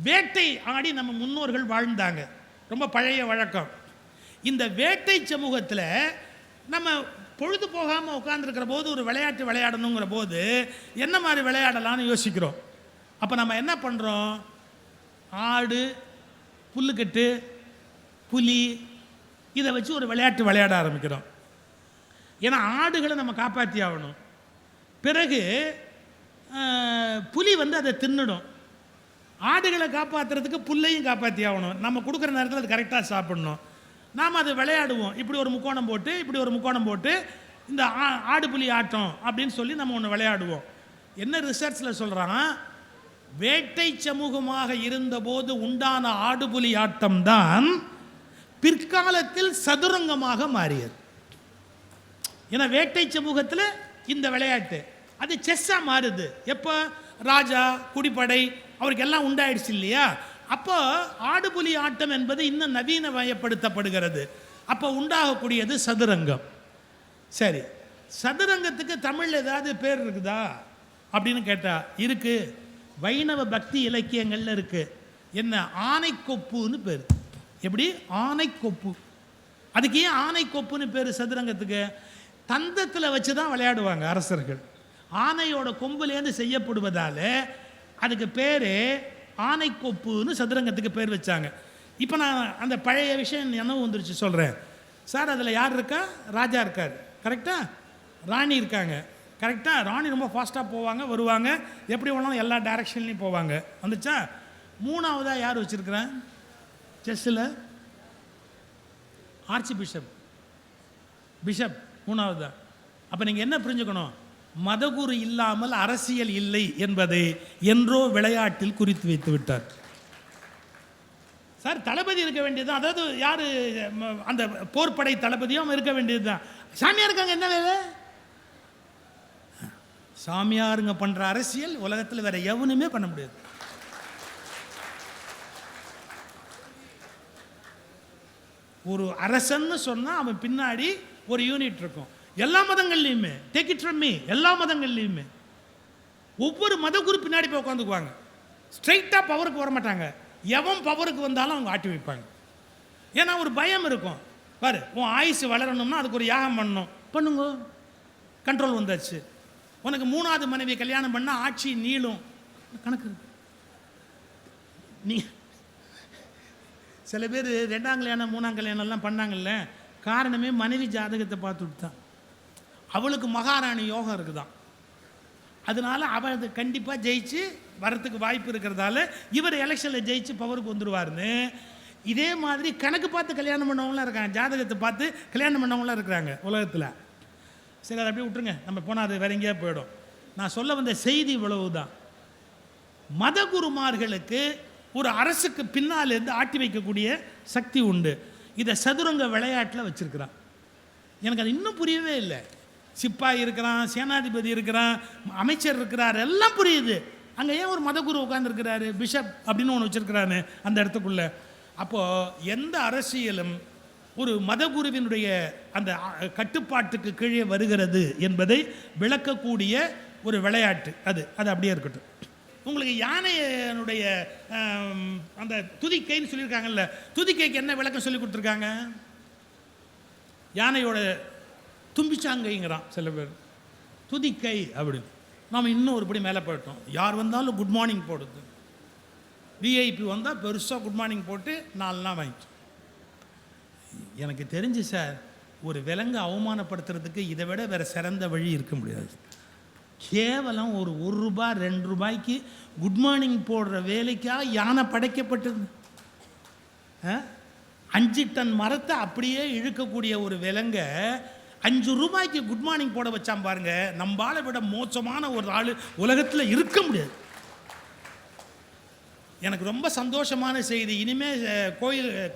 Speaker 1: வேட்டை ஆடி நம்ம முன்னோர்கள் வாழ்ந்தாங்க, ரொம்ப பழைய வழக்கம். இந்த வேட்டை சமூகத்தில் நம்ம பொழுது போகாமல் உட்காந்துருக்கிற போது ஒரு விளையாட்டு விளையாடணுங்கிற போது என்ன மாதிரி விளையாடலான்னு யோசிக்கிறோம். அப்போ நம்ம என்ன பண்ணுறோம்? ஆடு, புல்லுக்கட்டு, புலி இதை வச்சு ஒரு விளையாட்டு விளையாட ஆரம்பிக்கிறோம். ஏன்னா ஆடுகளை நம்ம காப்பாற்றி ஆகணும். பிறகு புலி வந்து அதை தின்னுடும். ஆடுகளை காப்பாற்றுறதுக்கு புல்லையும் காப்பாற்றி ஆகணும். நம்ம கொடுக்குற நேரத்தில் அது கரெக்டாக சாப்பிடணும். நாம் அதை விளையாடுவோம். இப்படி ஒரு முக்கோணம் போட்டு, இப்படி ஒரு முக்கோணம் போட்டு இந்த ஆடு புலி ஆட்டம் அப்படின்னு சொல்லி நம்ம ஒன்று விளையாடுவோம். என்ன ரிசர்ச்சில் சொல்கிறான், வேட்டை சமூகமாக இருந்தபோது உண்டான ஆடுபுலி ஆட்டம் தான் பிற்காலத்தில் சதுரங்கமாக மாறியது. ஏன்னா வேட்டை சமூகத்தில் இந்த விளையாட்டு அது செஸ்ஸாக மாறுது. எப்போ ராஜா குடிப்படை அவருக்கு எல்லாம் உண்டாயிடுச்சு இல்லையா? அப்போ ஆடுபுலி ஆட்டம் என்பது இன்னும் நவீனமயப்படுத்தப்படுகிறது. அப்போ உண்டாகக்கூடியது சதுரங்கம். சரி, சதுரங்கத்துக்கு தமிழில் ஏதாவது பேர் இருக்குதா அப்படின்னு கேட்டால் இருக்கு. வைணவ பக்தி இலக்கியங்கள்ல இருக்கு. என்ன? ஆனைக்கொப்புன்னு பேர். எப்படி? ஆனைக்கொப்பு. அதுக்கு ஏன் ஆனைக்கொப்புன்னு பேர் சதுரங்கத்துக்கு? தந்தத்தில் வச்சு தான் விளையாடுவாங்க அரசர்கள். ஆனையோட கொம்புலேருந்து செய்யப்படுவதால் அதுக்கு பேர் ஆனைக்கொப்புன்னு சதுரங்கத்துக்கு பேர் வச்சாங்க. இப்போ நான் அந்த பழைய விஷயம் நினைவு வந்துருச்சு சொல்கிறேன். சார் அதில் யார் இருக்கா? ராஜா இருக்கார், கரெக்டாக. ராணி இருக்காங்க, கரெக்டாக. ராணி ரொம்ப ஃபாஸ்ட்டாக போவாங்க, வருவாங்க, எப்படி வேணாலும் எல்லா டைரக்ஷன்லையும் போவாங்க. வந்துச்சா? மூணாவதாக யார் வச்சுருக்கிறேன் செஸ்ஸில்? Arch bishop. பிஷப் மூணாவதா. அப்போ நீங்கள் என்ன புரிஞ்சுக்கணும்? மதகுரு இல்லாமல் அரசியல் இல்லை என்பதை என்றோ விளையாட்டில் குறித்து வைத்து விட்டார். சார் தளபதி இருக்க வேண்டியது தான். அதாவது யார் அந்த போர்ப்படை தளபதியும் இருக்க வேண்டியது தான். சாமியார் இருக்காங்க, என்ன வேலை? சாமியாருங்க பண்ணுற அரசியல் உலகத்தில் வேற எவனுமே பண்ண முடியாது. ஒரு அரசன்னு சொன்னால் அவன் பின்னாடி ஒரு யூனிட் இருக்கும். எல்லா மதங்கள்லையுமே, டேக் இட் ஃப்ரம் மீ, எல்லா மதங்கள்லையுமே ஒவ்வொரு மத குரூப் பின்னாடி போய் உட்காந்துக்குவாங்க. ஸ்ட்ரைட்டாக பவருக்கு வர மாட்டாங்க. எவன் பவருக்கு வந்தாலும் அவங்க ஆட்டி வைப்பாங்க. ஏன்னா ஒரு பயம் இருக்கும். பாரு, உன் ஆயுசு வளரணும்னா அதுக்கு ஒரு யாகம் பண்ணணும், பண்ணுங்க, கண்ட்ரோல் வந்தாச்சு. உனக்கு 3வது மனைவி கல்யாணம் பண்ணால் ஆட்சி நீளும், கணக்கு இருக்கு. நீ சில பேர் 2ஆம் கல்யாணம் 3ஆம் கல்யாணம்லாம் பண்ணாங்கல்ல, காரணமே மனைவி ஜாதகத்தை பார்த்துட்டு தான். அவளுக்கு மகாராணி யோகம் இருக்குதான். அதனால அவள் அது கண்டிப்பாக ஜெயிச்சு வரத்துக்கு வாய்ப்பு இருக்கிறதால இவர் எலெக்ஷனில் ஜெயிச்சு பவருக்கு வந்துடுவார்னு. இதே மாதிரி கணக்கு பார்த்து கல்யாணம் பண்ணவங்களாம் இருக்காங்க, ஜாதகத்தை பார்த்து கல்யாணம் பண்ணவங்களாம் இருக்கிறாங்க உலகத்தில். சரி, அதை அப்படியே விட்டுருங்க, நம்ம போனால் அது வேற எங்கேயா போயிடும். நான் சொல்ல வந்த செய்தி இவ்வளவு தான். மதகுருமார்களுக்கு ஒரு அரசுக்கு பின்னால் இருந்து ஆட்டி வைக்கக்கூடிய சக்தி உண்டு. இதை சதுரங்க விளையாட்டில் வச்சிருக்கிறான். எனக்கு அது இன்னும் புரியவே இல்லை. சிப்பாய் இருக்கிறான், சேனாதிபதி இருக்கிறான், அமைச்சர் இருக்கிறார், எல்லாம் புரியுது. அங்கே ஏன் ஒரு மதகுரு உட்கார்ந்துருக்கிறாரு, பிஷப் அப்படின்னு ஒன்று வச்சிருக்கிறாரு அந்த இடத்துக்குள்ள? அப்போது எந்த அரசியலும் ஒரு மதகுருவினுடைய அந்த கட்டுப்பாட்டுக்கு கீழே வருகிறது என்பதை விளக்கக்கூடிய ஒரு விளையாட்டு அது. அது அப்படியே இருக்கட்டும். உங்களுக்கு யானையினுடைய அந்த துதிக்கைன்னு சொல்லியிருக்காங்கல்ல, துதிக்கைக்கு என்ன விளக்கம் சொல்லி கொடுத்துருக்காங்க? யானையோட தும்பிச்சாங்கைங்கிறான் சில பேர், துதிக்கை அப்படின்னு. நாம் இன்னும் ஒருபடி மேலே போயிட்டோம். யார் வந்தாலும் குட் மார்னிங் போடுது. விஐபி வந்தால் பெருசாக குட் மார்னிங் போட்டு 4 நாள் வாங்கிட்டோம். எனக்கு தெரிஞ்சு சார், ஒரு விலங்கு அவமானப்படுத்துறதுக்கு இதை விட வேறு சிறந்த வழி இருக்க முடியாது. கேவலம் ஒரு ரூபா 2 ரூபாய்க்கு குட் மார்னிங் போடுற வேலைக்காக யானை படைக்கப்பட்டது. 5 டன் மரத்தை அப்படியே இழுக்கக்கூடிய ஒரு விலங்கை 5 ரூபாய்க்கு குட் மார்னிங் போட வச்சான் பாருங்க. நம்மளால விட மோசமான ஒரு ஆள் உலகத்தில் இருக்க முடியாது. எனக்கு ரொம்ப சந்தோஷமான செய்தி. இனிமேல்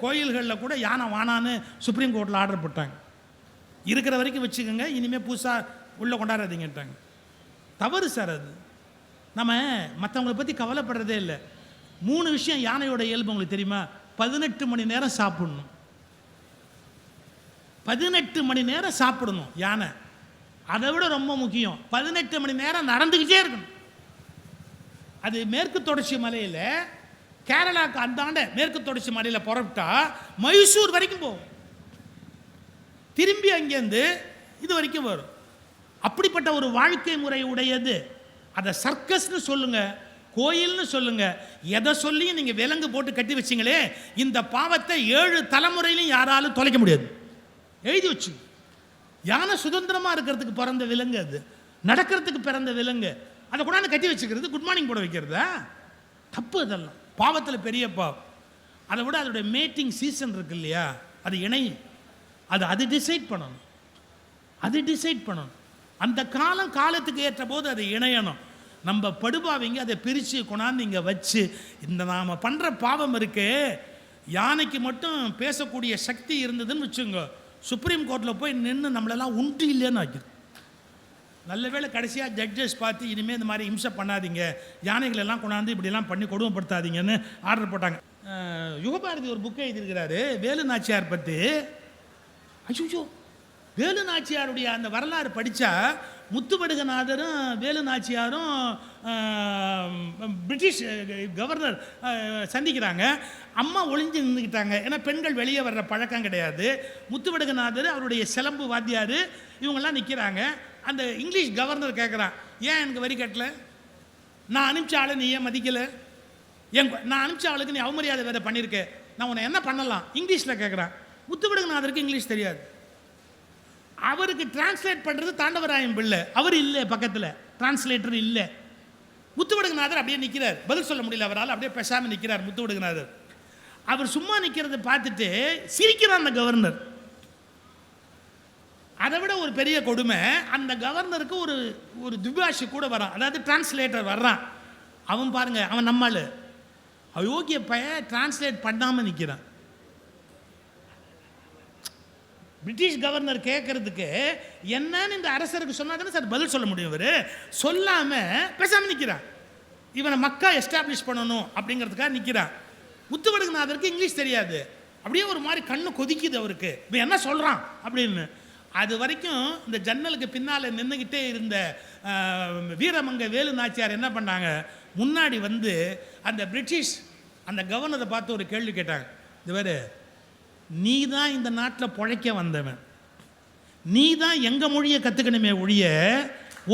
Speaker 1: கோயில்களில் கூட யானை வானான்னு சுப்ரீம் கோர்ட்டில் ஆர்டர் போட்டாங்க. இருக்கிற வரைக்கும் வச்சுக்கோங்க, இனிமேல் புதுசாக உள்ளே கொண்டாடாதீங்கட்டாங்க. தவறு சார் அது. நம்ம மற்றவங்களை பற்றி கவலைப்படுறதே இல்லை. 3 விஷயம் யானையோட இயல்பு உங்களுக்கு தெரியுமா? 18 மணி நேரம் சாப்பிடணும். 18 மணி நேரம் சாப்பிடணும் யானை. அதை விட ரொம்ப முக்கியம் 18 மணி நேரம் நடந்துக்கிட்டே இருக்கணும். அது மேற்கு தொடர்ச்சி மலையில், கேரளாவுக்கு அந்தாண்ட மேற்கு தொடர்ச்சி மலையில் புறப்பட்டா மைசூர் வரைக்கும் போகும், திரும்பி அங்கேருந்து இது வரைக்கும் வரும். அப்படிப்பட்ட ஒரு வாழ்க்கை முறை உடையது. அதை சர்க்கஸ்னு சொல்லுங்க, கோயில்னு சொல்லுங்க, எதை சொல்லியும் நீங்கள் விலங்கு போட்டு கட்டி வச்சிங்களே, இந்த பாவத்தை 7 தலைமுறையிலும் யாராலும் தொலைக்க முடியாது. எழுதி வச்சு. யானை சுதந்திரமாக இருக்கிறதுக்கு பிறந்த விலங்கு, அது நடக்கிறதுக்கு பிறந்த விலங்கு. அதை கொண்டாந்து கட்டி வச்சுக்கிறது, குட் மார்னிங் போட வைக்கிறதா தப்பு. அதெல்லாம் பாவத்தில் பெரிய பாவம். அதை விட அதோடைய மேட்டிங் சீசன் இருக்கு இல்லையா, அது இணையும். அது டிசைட் பண்ணணும். அது டிசைட் பண்ணணும். அந்த காலத்துக்கு ஏற்ற போது அது இணையணும். நம்ம படுபாவிங்க அதை பிரித்து கொண்டாந்து இங்கே வச்சு, இந்த நாம் பண்ணுற பாவம் இருக்கே, யானைக்கு மட்டும் பேசக்கூடிய சக்தி இருந்ததுன்னு வச்சுங்க, சுப்ரீம் கோர்ட்டில் போய் நின்று நம்மளெல்லாம் உண்டு இல்லைன்னு வைக்கிறது. நல்ல வேளை கடைசியாக ஜட்ஜஸ் பார்த்து இனிமேல் இந்த மாதிரி இம்சை பண்ணாதீங்க, யானைகளெல்லாம் கொண்டாந்து இப்படிலாம் பண்ணி கொடுமைப்படுத்தாதீங்கன்னு ஆர்டர் போட்டாங்க. யுகபாரதி ஒரு புக்கை எழுதியிருக்கிறாரு வேலு நாச்சியார் பற்றி. ஐயோ, வேலு நாச்சியாருடைய அந்த வரலாறு படித்தா முத்துவடுகநாதரும் வேலு நாச்சியாரும் பிரிட்டிஷ் கவர்னர் சந்திக்கிறாங்க. அம்மா ஒளிஞ்சு நின்றுக்கிட்டாங்க, ஏன்னா பெண்கள் வெளியே வர்ற பழக்கம் கிடையாது. முத்துவடுகநாதர் அவருடைய சிலம்பு வாத்தியார் இவங்கெல்லாம் நிற்கிறாங்க. அந்த இங்கிலீஷ் கவர்னர் கேட்குறான், ஏன் எனக்கு வரி கட்டலை? நான் அனுப்பிச்ச ஆளை நீ ஏன் மதிக்கலை? நான் அனுப்பிச்ச ஆளுக்கு நீ அவமரியாதை வேறு பண்ணியிருக்க, நான் உன்னை என்ன பண்ணலாம்? இங்கிலீஷில் கேட்குறான். முத்துவடுகநாதருக்கு இங்கிலீஷ் தெரியாது. அவருக்கு டிரான்ஸ்லேட் பண்ணுறது தாண்டவராயன் பிள்ளை, அவர் இல்லை பக்கத்தில், டிரான்ஸ்லேட்டர் இல்லை. முத்துவடுகநாதர் அப்படியே நிற்கிறார், பதில் சொல்ல முடியல அவரால், அப்படியே பேசாமல் நிற்கிறார் முத்துவடுகநாதர். அவர் சும்மா நிற்கிறத பார்த்துட்டு சிரிக்கிறார் அந்த கவர்னர். அதை விட ஒரு பெரிய கொடுமை, அந்த கவர்னருக்கு ஒரு துபாஷி கூட வரான், அதாவது டிரான்ஸ்லேட்டர் வர்றான். அவன் பாருங்க, அவன் நம்மால் அயோக்கிய பையன் டிரான்ஸ்லேட் பண்ணாமல் நிற்கிறான். பிரிட்டிஷ் கவர்னர் கேட்கறதுக்கு என்னன்னு இந்த அரசருக்கு சொன்னா தானே சார் பதில் சொல்ல முடியும். இவர் சொல்லாமல் பேசாமல் நிற்கிறான். இவனை மக்கா எஸ்டாப்ளிஷ் பண்ணணும் அப்படிங்கிறதுக்காக நிற்கிறான். முத்துவடுகநாதருக்கு இங்கிலீஷ் தெரியாது, அப்படியே ஒரு மாதிரி கண்ணு கொதிக்குது அவருக்கு, இவன் என்ன சொல்கிறான் அப்படின்னு. அது வரைக்கும் இந்த ஜன்னலுக்கு பின்னால் நின்றுக்கிட்டே இருந்த வீரமங்க வேலு நாச்சியார் என்ன பண்ணாங்க, முன்னாடி வந்து அந்த பிரிட்டிஷ் அந்த கவர்னரை பார்த்து ஒரு கேள்வி கேட்டாங்க. இது வேறு, நீ தான் இந்த நாட்டில் பிழைக்க வந்தவன், நீ தான் எங்கள் மொழியை கற்றுக்கணுமே ஒழிய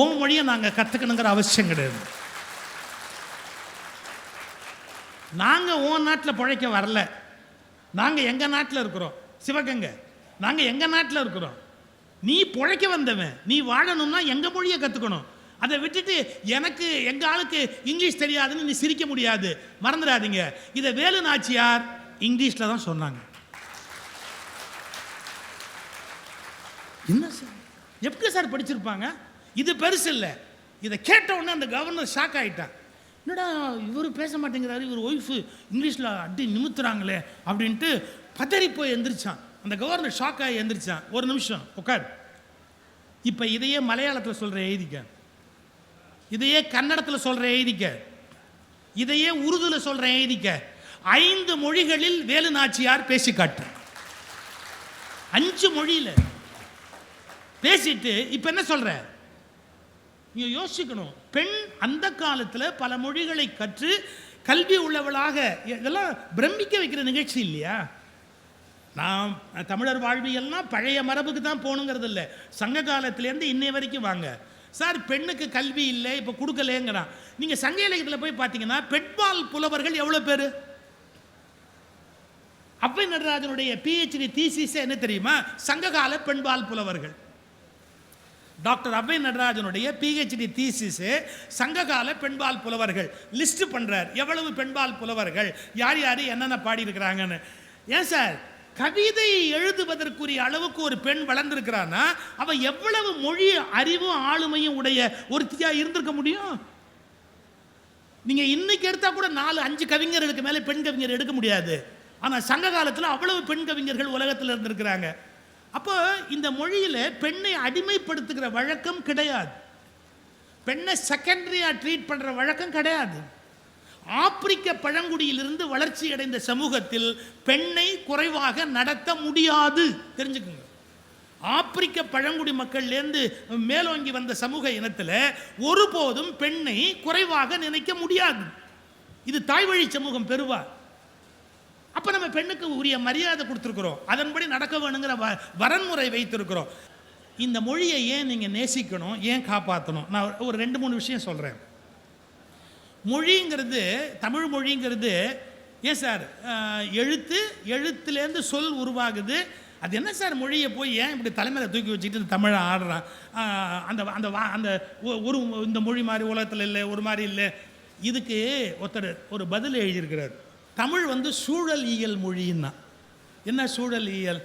Speaker 1: உன் மொழியை நாங்கள் கற்றுக்கணுங்கிற அவசியம் கிடையாது. நாங்கள் உன் நாட்டில் பிழைக்க வரல, நாங்கள் எங்கள் நாட்டில் இருக்கிறோம், சிவகங்கை நாங்கள் எங்கள் நாட்டில் இருக்கிறோம். நீ பிழைக்க வந்தவன், நீ வாழணும்னா எங்கள் மொழியை கற்றுக்கணும். அதை விட்டுட்டு எனக்கு எங்கள் ஆளுக்கு இங்கிலீஷ் தெரியாதுன்னு நீ சிரிக்க முடியாது, மறந்துடாதீங்க. இதை வேலு நாச்சியார் இங்கிலீஷில் தான் சொன்னாங்க. என்ன சார், எப்படி சார் படிச்சிருப்பாங்க? இது பெருசு இல்லை. இதை கேட்ட உடனே அந்த கவர்னர் ஷாக் ஆகிட்டான். என்னடா இவர் பேச மாட்டேங்கிறாரு, இவர் ஒய்ஃபு இங்கிலீஷில் அடி நிமித்துறாங்களே அப்படின்ட்டு பதறி போய் எந்திரிச்சான். அந்த கவர்னர் ஷாக் ஆகி எந்திரிச்சான். ஒரு நிமிஷம் உட்கார், இப்போ இதையே மலையாளத்தில் சொல்கிற எழுதிக்க, இதையே கன்னடத்தில் சொல்கிற எழுதிக்க, இதையே உருதுல சொல்கிற எழுதிக்க. 5 மொழிகளில் வேலு நாச்சியார் பேசி காட்டு. 5 மொழியில் பேசிட்டு இப்போ என்ன சொல்ற? நீங்கள் யோசிக்கணும். பெண் அந்த காலத்தில் பல மொழிகளை கற்று கல்வி உள்ளவளாக, இதெல்லாம் பிரமிக்க வைக்கிற நிகழ்ச்சி இல்லையா? நான் தமிழர் வாழ்வியல்னால் பழைய மரபுக்கு தான் போகணுங்கிறது இல்லை, சங்க காலத்திலேருந்து இன்னை வரைக்கும் வாங்க சார். பெண்ணுக்கு கல்வி இல்லை, இப்போ கொடுக்கலேங்கிறான். நீங்கள் சங்க இலக்கியத்தில் போய் பார்த்தீங்கன்னா பெண்பால் புலவர்கள் எவ்வளோ பேர்? அவ்வை நடராஜனுடைய PhD தீசிஸ் என்ன தெரியுமா? சங்ககால பெண்பால் புலவர்கள். டாக்டர் அவ்வை நடராஜனுடைய PhD தீசிஸ் சங்ககால பெண்பால் புலவர்கள் லிஸ்ட் பண்ணுறார். எவ்வளவு பெண்பால் புலவர்கள், யார் யார் என்னென்ன பாடியிருக்கிறாங்கன்னு. ஏன் சார், கவிதை எழுதுவதற்குரிய அளவுக்கு ஒரு பெண் வளர்ந்துருக்கிறான்னா அவள் எவ்வளவு மொழி அறிவும் ஆளுமையும் உடைய ஒருத்தியாக இருந்திருக்க முடியும்? நீங்கள் இன்னைக்கு எடுத்தால் கூட 4-5 கவிஞர்களுக்கு மேலே பெண் கவிஞர் எடுக்க முடியாது. ஆனால் சங்க காலத்தில் அவ்வளவு பெண் கவிஞர்கள் உலகத்தில் இருந்திருக்கிறாங்க. அப்போ இந்த மொழியில் பெண்ணை அடிமைப்படுத்துகிற வழக்கம் கிடையாது. பெண்ணை செகண்டரியாக ட்ரீட் பண்ணுற வழக்கம் கிடையாது. ஆப்பிரிக்க பழங்குடியிலிருந்து வளர்ச்சி அடைந்த சமூகத்தில் பெண்ணை குறைவாக நடத்த முடியாது, தெரிஞ்சுக்குங்க. ஆப்பிரிக்க பழங்குடி மக்கள்லேருந்து மேலோங்கி வந்த சமூக இனத்தில் ஒருபோதும் பெண்ணை குறைவாக நினைக்க முடியாது. இது தாய்வழி சமூகம் பெறுவா. அப்போ நம்ம பெண்ணுக்கு உரிய மரியாதை கொடுத்துருக்குறோம், அதன்படி நடக்க வேணுங்கிற வரன்முறை வைத்திருக்கிறோம். இந்த மொழியை ஏன் நீங்கள் நேசிக்கணும், ஏன் காப்பாற்றணும்? நான் ஒரு 2-3 விஷயம் சொல்கிறேன். மொழிங்கிறது, தமிழ் மொழிங்கிறது ஏன் சார் எழுத்துலேருந்து சொல் உருவாகுது. அது என்ன சார் மொழியை போய் ஏன் இப்படி தலைமையில் தூக்கி வச்சுக்கிட்டு தமிழை ஆடுறான்? அந்த அந்த அந்த ஒரு இந்த மொழி மாதிரி உலகத்தில் இல்லை, ஒரு மாதிரி இல்லை. இதுக்கு ஒருத்தர் ஒரு பதில் எழுதியிருக்கிறார். தமிழ் சூழல் இயல் மொழின்னா. என்ன சூழல் இயல்?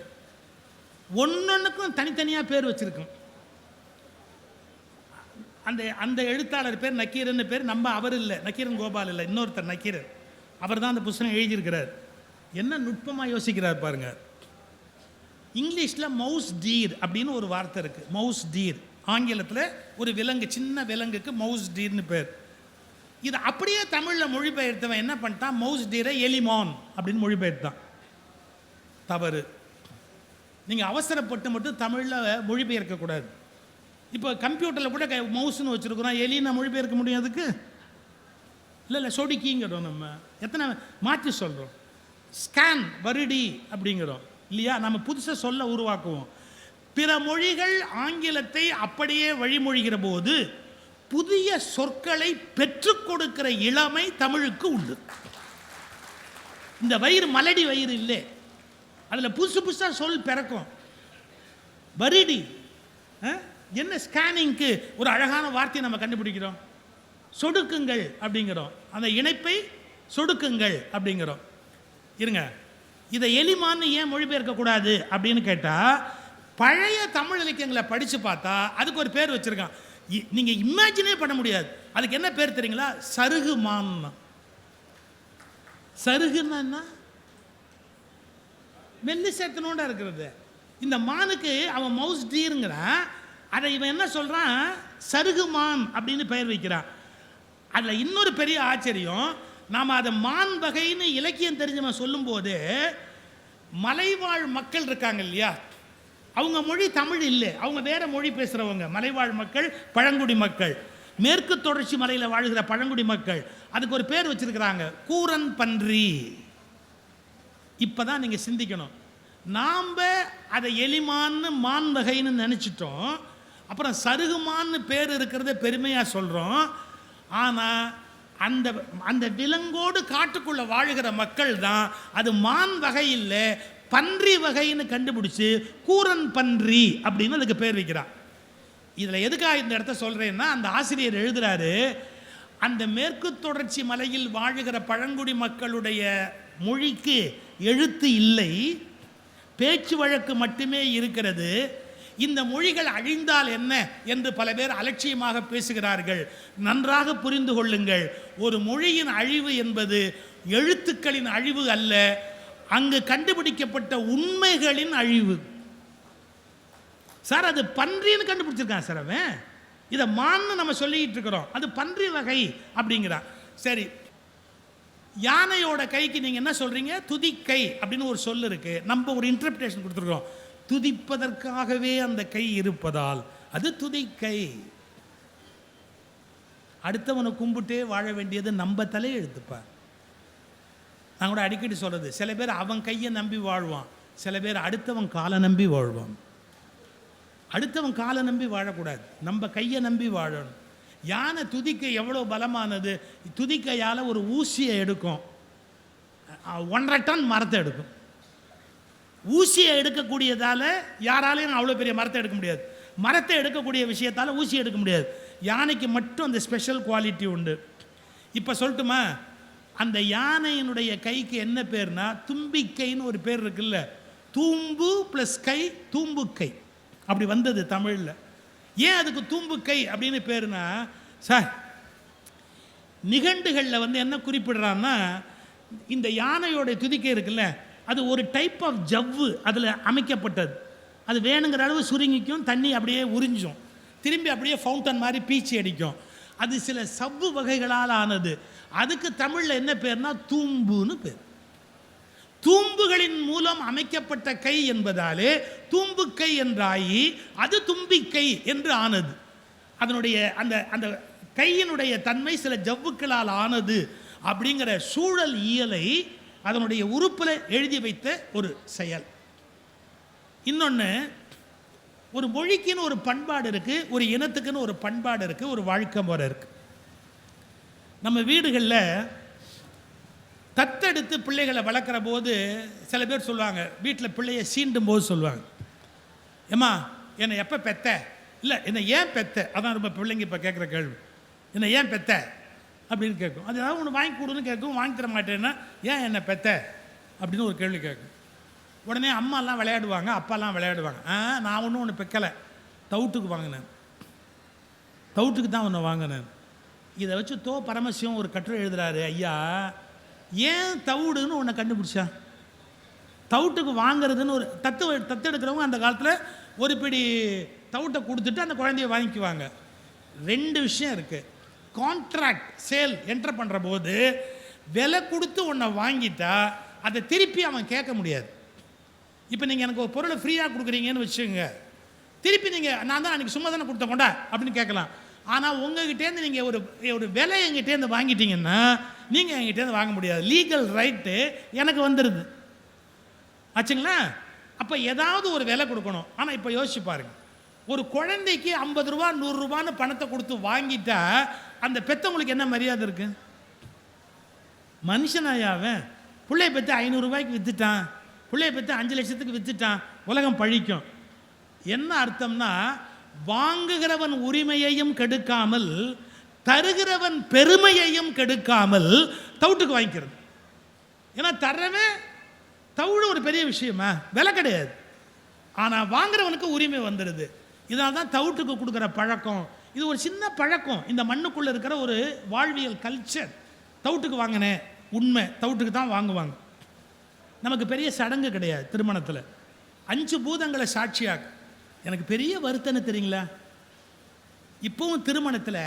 Speaker 1: ஒன்னொன்றுக்கும் தனித்தனியாக பேர் வச்சுருக்கோம். அந்த அந்த எழுத்தாளர் பேர் நக்கீரன் பேர். நம்ம அவர் இல்லை, நக்கீரன் கோபால் இல்லை, இன்னொருத்தர் நக்கீரன். அவர் தான் அந்த புத்தகம் எழுதியிருக்கிறார். என்ன நுட்பமாக யோசிக்கிறார் பாருங்க. இங்கிலீஷில் மவுஸ் டீர் அப்படின்னு ஒரு வார்த்தை இருக்குது. மவுஸ் டீர் ஆங்கிலத்தில் ஒரு விலங்கு, சின்ன விலங்குக்கு மவுஸ் டீர்னு பேர். இது அப்படியே தமிழில் மொழிபெயர்த்தவன் என்ன பண்ணிட்டான்? மவுஸ் டீரை எலிமான் அப்படின்னு மொழிபெயர்த்தான். தவறு. நீங்கள் அவசரப்பட்டு மட்டும் தமிழில் மொழிபெயர்க்கக்கூடாது. இப்போ கம்ப்யூட்டரில் கூட மவுஸ்ன்னு வச்சுருக்குறோம், எலினா மொழிபெயர்க்க முடியும் அதுக்கு? இல்லை சொடிக்கிங்கிறோம். நம்ம எத்தனை மாற்றி சொல்கிறோம். ஸ்கேன் வருடி அப்படிங்கிறோம் இல்லையா? நம்ம புதுசாக சொல்ல உருவாக்குவோம். பிற மொழிகள் ஆங்கிலத்தை அப்படியே வழிமொழிகிற போது புதிய சொற்களை பெற்றுக் கொடுக்கிற இளமை தமிழுக்கு உண்டு. இந்த வயிறு மலடி வயிறு இல்லை, அதில் புதுசு புதுசாக சொல் பிறக்கும். வருடி என்ன? ஸ்கேனிங்க்கு ஒரு அழகான வார்த்தையை நம்ம கண்டுபிடிக்கிறோம். சொடுக்குங்கள் அப்படிங்கிறோம். அந்த இணைப்பை சொடுக்குங்கள் அப்படிங்கிறோம். இருங்க, இதை எலிமான்னு ஏன் மொழிபெயர்க்கக்கூடாது அப்படின்னு கேட்டால், பழைய தமிழ் இலக்கியங்களை படித்து பார்த்தா அதுக்கு ஒரு பேர் வச்சுருக்கான். நீங்கள் இமேஜினே பண்ண முடியாது. அதுக்கு என்ன பேர் தெரியுங்களா? சருகுமான். சருகுன்னா என்ன? மெல்லி சேர்த்தனோண்டா இருக்கிறது. இந்த மானுக்கு அவன் மவுஸ் டீருங்கிறான், அதை இவன் என்ன சொல்கிறான்? சருகுமான் அப்படின்னு பெயர் வைக்கிறான். அதில் இன்னொரு பெரிய ஆச்சரியம், நாம் அதை மான் வகைன்னு இலக்கியம் தெரிஞ்சவன் சொல்லும்போது, மலைவாழ் மக்கள் இருக்காங்க இல்லையா, அவங்க மொழி தமிழ் இல்லை, அவங்க வேற மொழி பேசுகிறவங்க. மலைவாழ் மக்கள், பழங்குடி மக்கள், மேற்கு தொடர்ச்சி மலையில் வாழ்கிற பழங்குடி மக்கள், அதுக்கு ஒரு பேர் வச்சிருக்கிறாங்க, கூரன் பன்றி. இப்போ தான் நீங்கள் சிந்திக்கணும். நாம் அதை எலிமான்னு மான் வகைன்னு நினச்சிட்டோம். அப்புறம் சருகுமான்னு பேர் இருக்கிறத பெருமையாக சொல்கிறோம். ஆனால் அந்த அந்த விலங்கோடு காட்டுக்குள்ளே வாழுகிற மக்கள் தான் அது மான் வகை இல்லை, பன்றி வகைன்னு கண்டுபிடிச்சி கூரன் பன்றி அப்படின்னு அதுக்கு பேர் வைக்கிறான். இதில் எதுக்காக இந்த இடத்த சொல்கிறேன்னா, அந்த ஆசிரியர் எழுதுகிறாரு, அந்த மேற்கு தொடர்ச்சி மலையில் வாழுகிற பழங்குடி மக்களுடைய மொழிக்கு எழுத்து இல்லை, பேச்சு வழக்கு மட்டுமே இருக்கிறது. இந்த மொழிகள் அழிந்தால் என்ன என்று பல பேர் அலட்சியமாக பேசுகிறார்கள். நன்றாக புரிந்து கொள்ளுங்கள், ஒரு மொழியின் அழிவு என்பது எழுத்துக்களின் அழிவு அல்ல, அங்கு கண்டுபிடிக்கப்பட்ட உண்மைகளின் அழிவு. சார் அது பன்றின்னு கண்டுபிடிச்சிருக்கான் சார் அவன், இதை மான்னு நம்ம சொல்லிக்கிட்டு இருக்கிறோம், அது பன்றி வகை அப்படிங்கிறான். சரி, யானையோட கைக்கு நீங்கள் என்ன சொல்கிறீங்க? துதிக்கை அப்படின்னு ஒரு சொல் இருக்குது. நம்ம ஒரு இன்டர்பிரேஷன் கொடுத்துருக்கோம், துதிப்பதற்காகவே அந்த கை இருப்பதால் அது துதிக்கை. அடுத்தவனை கும்பிட்டே வாழ வேண்டியது நம்ம தலையெழுத்துப்பா. நான் கூட அடிக்கடி சொல்கிறது, சில பேர் அவன் கையை நம்பி வாழ்வான், சில பேர் அடுத்தவன் காலை நம்பி வாழ்வான். அடுத்தவன் காலை நம்பி வாழக்கூடாது, நம்ம கையை நம்பி வாழணும். யானை துதிக்கை எவ்வளோ பலமானது! துதிக்கையால் ஒரு ஊசியை எடுக்கும், 1.5 டன் மரத்தை எடுக்கும். ஊசியை எடுக்கக்கூடியதால் யாராலையும் அவ்வளோ பெரிய மரத்தை எடுக்க முடியாது. மரத்தை எடுக்கக்கூடிய விஷயத்தால் ஊசி எடுக்க முடியாது. யானைக்கு மட்டும் அந்த ஸ்பெஷல் குவாலிட்டி உண்டு. இப்போ சொல்லட்டுமா, அந்த யானையினுடைய கைக்கு என்ன பேர்னா தும்பிக்கைன்னு ஒரு பேர் இருக்குல்ல. தூம்பு ப்ளஸ் கை, தூம்புக்கை அப்படி வந்தது தமிழில். ஏன் அதுக்கு தூம்புக்கை அப்படின்னு பேருனா, சார் நிகண்டுகளில் என்ன குறிப்பிடுறான்னா, இந்த யானையோட துதிக்கை இருக்குல்ல, அது ஒரு டைப் ஆஃப் ஜவ்வு அதில் அமைக்கப்பட்டது. அது வேணுங்கிற அளவு சுருங்கிக்கும், தண்ணி அப்படியே உறிஞ்சும், திரும்பி அப்படியே ஃபவுண்டன் மாதிரி பீச்சி அடிக்கும். அது சில சவ்வு வகைகளால் ஆனது. அதுக்கு தமிழில் என்ன பேர்னா தூம்புன்னு பேர். தூம்புகளின் மூலம் அமைக்கப்பட்ட கை என்பதாலே தூம்புக்கை என்றாயி அது தும்பிக்கை என்று ஆனது. அதனுடைய அந்த அந்த கையினுடைய தன்மை சில ஜவ்வுக்களால் ஆனது அப்படிங்கிற சூழல் இயலை அதனுடைய உறுப்பில் எழுதி வைத்த ஒரு செயல். இன்னொன்று, ஒரு மொழிக்குன்னு ஒரு பண்பாடு இருக்குது, ஒரு இனத்துக்குன்னு ஒரு பண்பாடு இருக்குது, ஒரு வாழ்க்கை முறை இருக்குது. நம்ம வீடுகளில் தத்தெடுத்து பிள்ளைகளை வளர்க்குற போது சில பேர் சொல்லுவாங்க, வீட்டில் பிள்ளையை சீண்டும் போது சொல்லுவாங்க, ஏம்மா என்னை எப்போ பெத்த, இல்லை என்னை ஏன் பெத்த, அதான் ரொம்ப பிள்ளைங்க இப்போ கேட்குற கேள்வி, என்னை ஏன் பெத்த அப்படின்னு கேட்கும். அது ஏதாவது ஒன்று வாங்கி கொடுன்னு கேட்கும், வாங்கி தர மாட்டேன்னா ஏன் என்னை பெத்த அப்படின்னு ஒரு கேள்வி கேட்கும். உடனே அம்மாலாம் விளையாடுவாங்க, அப்பாலாம் விளையாடுவாங்க, நான் ஒன்று பெக்கலை, தவுட்டுக்கு வாங்கினேன், தவுட்டுக்கு தான் ஒன்று வாங்கினேன். இதை வச்சு பரமசிவம் ஒரு கட்டுரை எழுதுறாரு, ஐயா ஏன் தவுடுன்னு ஒன்று கண்டுபிடிச்சா, தவுட்டுக்கு வாங்கிறதுன்னு ஒரு தத்து எடுக்கிறவங்க அந்த காலத்தில் ஒரு பிடி தவுட்டை கொடுத்துட்டு அந்த குழந்தைய வாங்கிக்குவாங்க. 2 விஷயம் இருக்குது. கான்ட்ராக்ட் சேல் என்டர் பண்ணுற போது விலை கொடுத்து ஒன்றை வாங்கிட்டா அதை திருப்பி அவன் கேட்க முடியாது. இப்போ நீங்கள் எனக்கு ஒரு பொருளை ஃப்ரீயாக கொடுக்குறீங்கன்னு வச்சுக்கோங்க, திருப்பி நீங்கள் நான் தான் அன்றைக்கி சும்மா தானே கொடுத்த கொண்டா அப்படின்னு கேட்கலாம். ஆனால் உங்ககிட்டேருந்து நீங்கள் ஒரு விலை எங்கிட்டேருந்து வாங்கிட்டீங்கன்னா நீங்கள் எங்கிட்டேருந்து வாங்க முடியாது. லீகல் ரைட்டு எனக்கு வந்துடுது ஆச்சுங்களா. அப்போ ஏதாவது ஒரு விலை கொடுக்கணும். ஆனால் இப்போ யோசிச்சு பாருங்க, ஒரு குழந்தைக்கு 50 ரூபா 100 ரூபான்னு பணத்தை கொடுத்து வாங்கிட்டா அந்த பெற்றவங்களுக்கு என்ன மரியாதை இருக்கு? மனுஷனாயாவன் பிள்ளைய பற்றி 500 ரூபாய்க்கு விற்றுட்டான், பிள்ளைய பற்றி 5 லட்சத்துக்கு விற்றுட்டான், உலகம் பழிக்கும். என்ன அர்த்தம்னா, வாங்குகிறவன் உரிமையையும் கெடுக்காமல் தருகிறவன் பெருமையையும் கெடுக்காமல் தவுட்டுக்கு வாங்கிக்கிறது. ஏன்னா தர்றவே தவுடு ஒரு பெரிய விஷயமா, விலை கிடையாது, ஆனால் வாங்குறவனுக்கு உரிமை வந்துடுது. இதனால தான் தவுட்டுக்கு கொடுக்குற பழக்கம். இது ஒரு சின்ன பழக்கம், இந்த மண்ணுக்குள்ளே இருக்கிற ஒரு வாழ்வியல் கல்ச்சர். தவுட்டுக்கு வாங்கினேன், உண்மை தவுட்டுக்கு தான் வாங்குவாங்க. நமக்கு பெரிய சடங்கு கிடையாது திருமணத்தில். 5 பூதங்களை சாட்சியாக. எனக்கு பெரிய வருத்தம் தெரியுங்களா, இப்போவும் திருமணத்தில்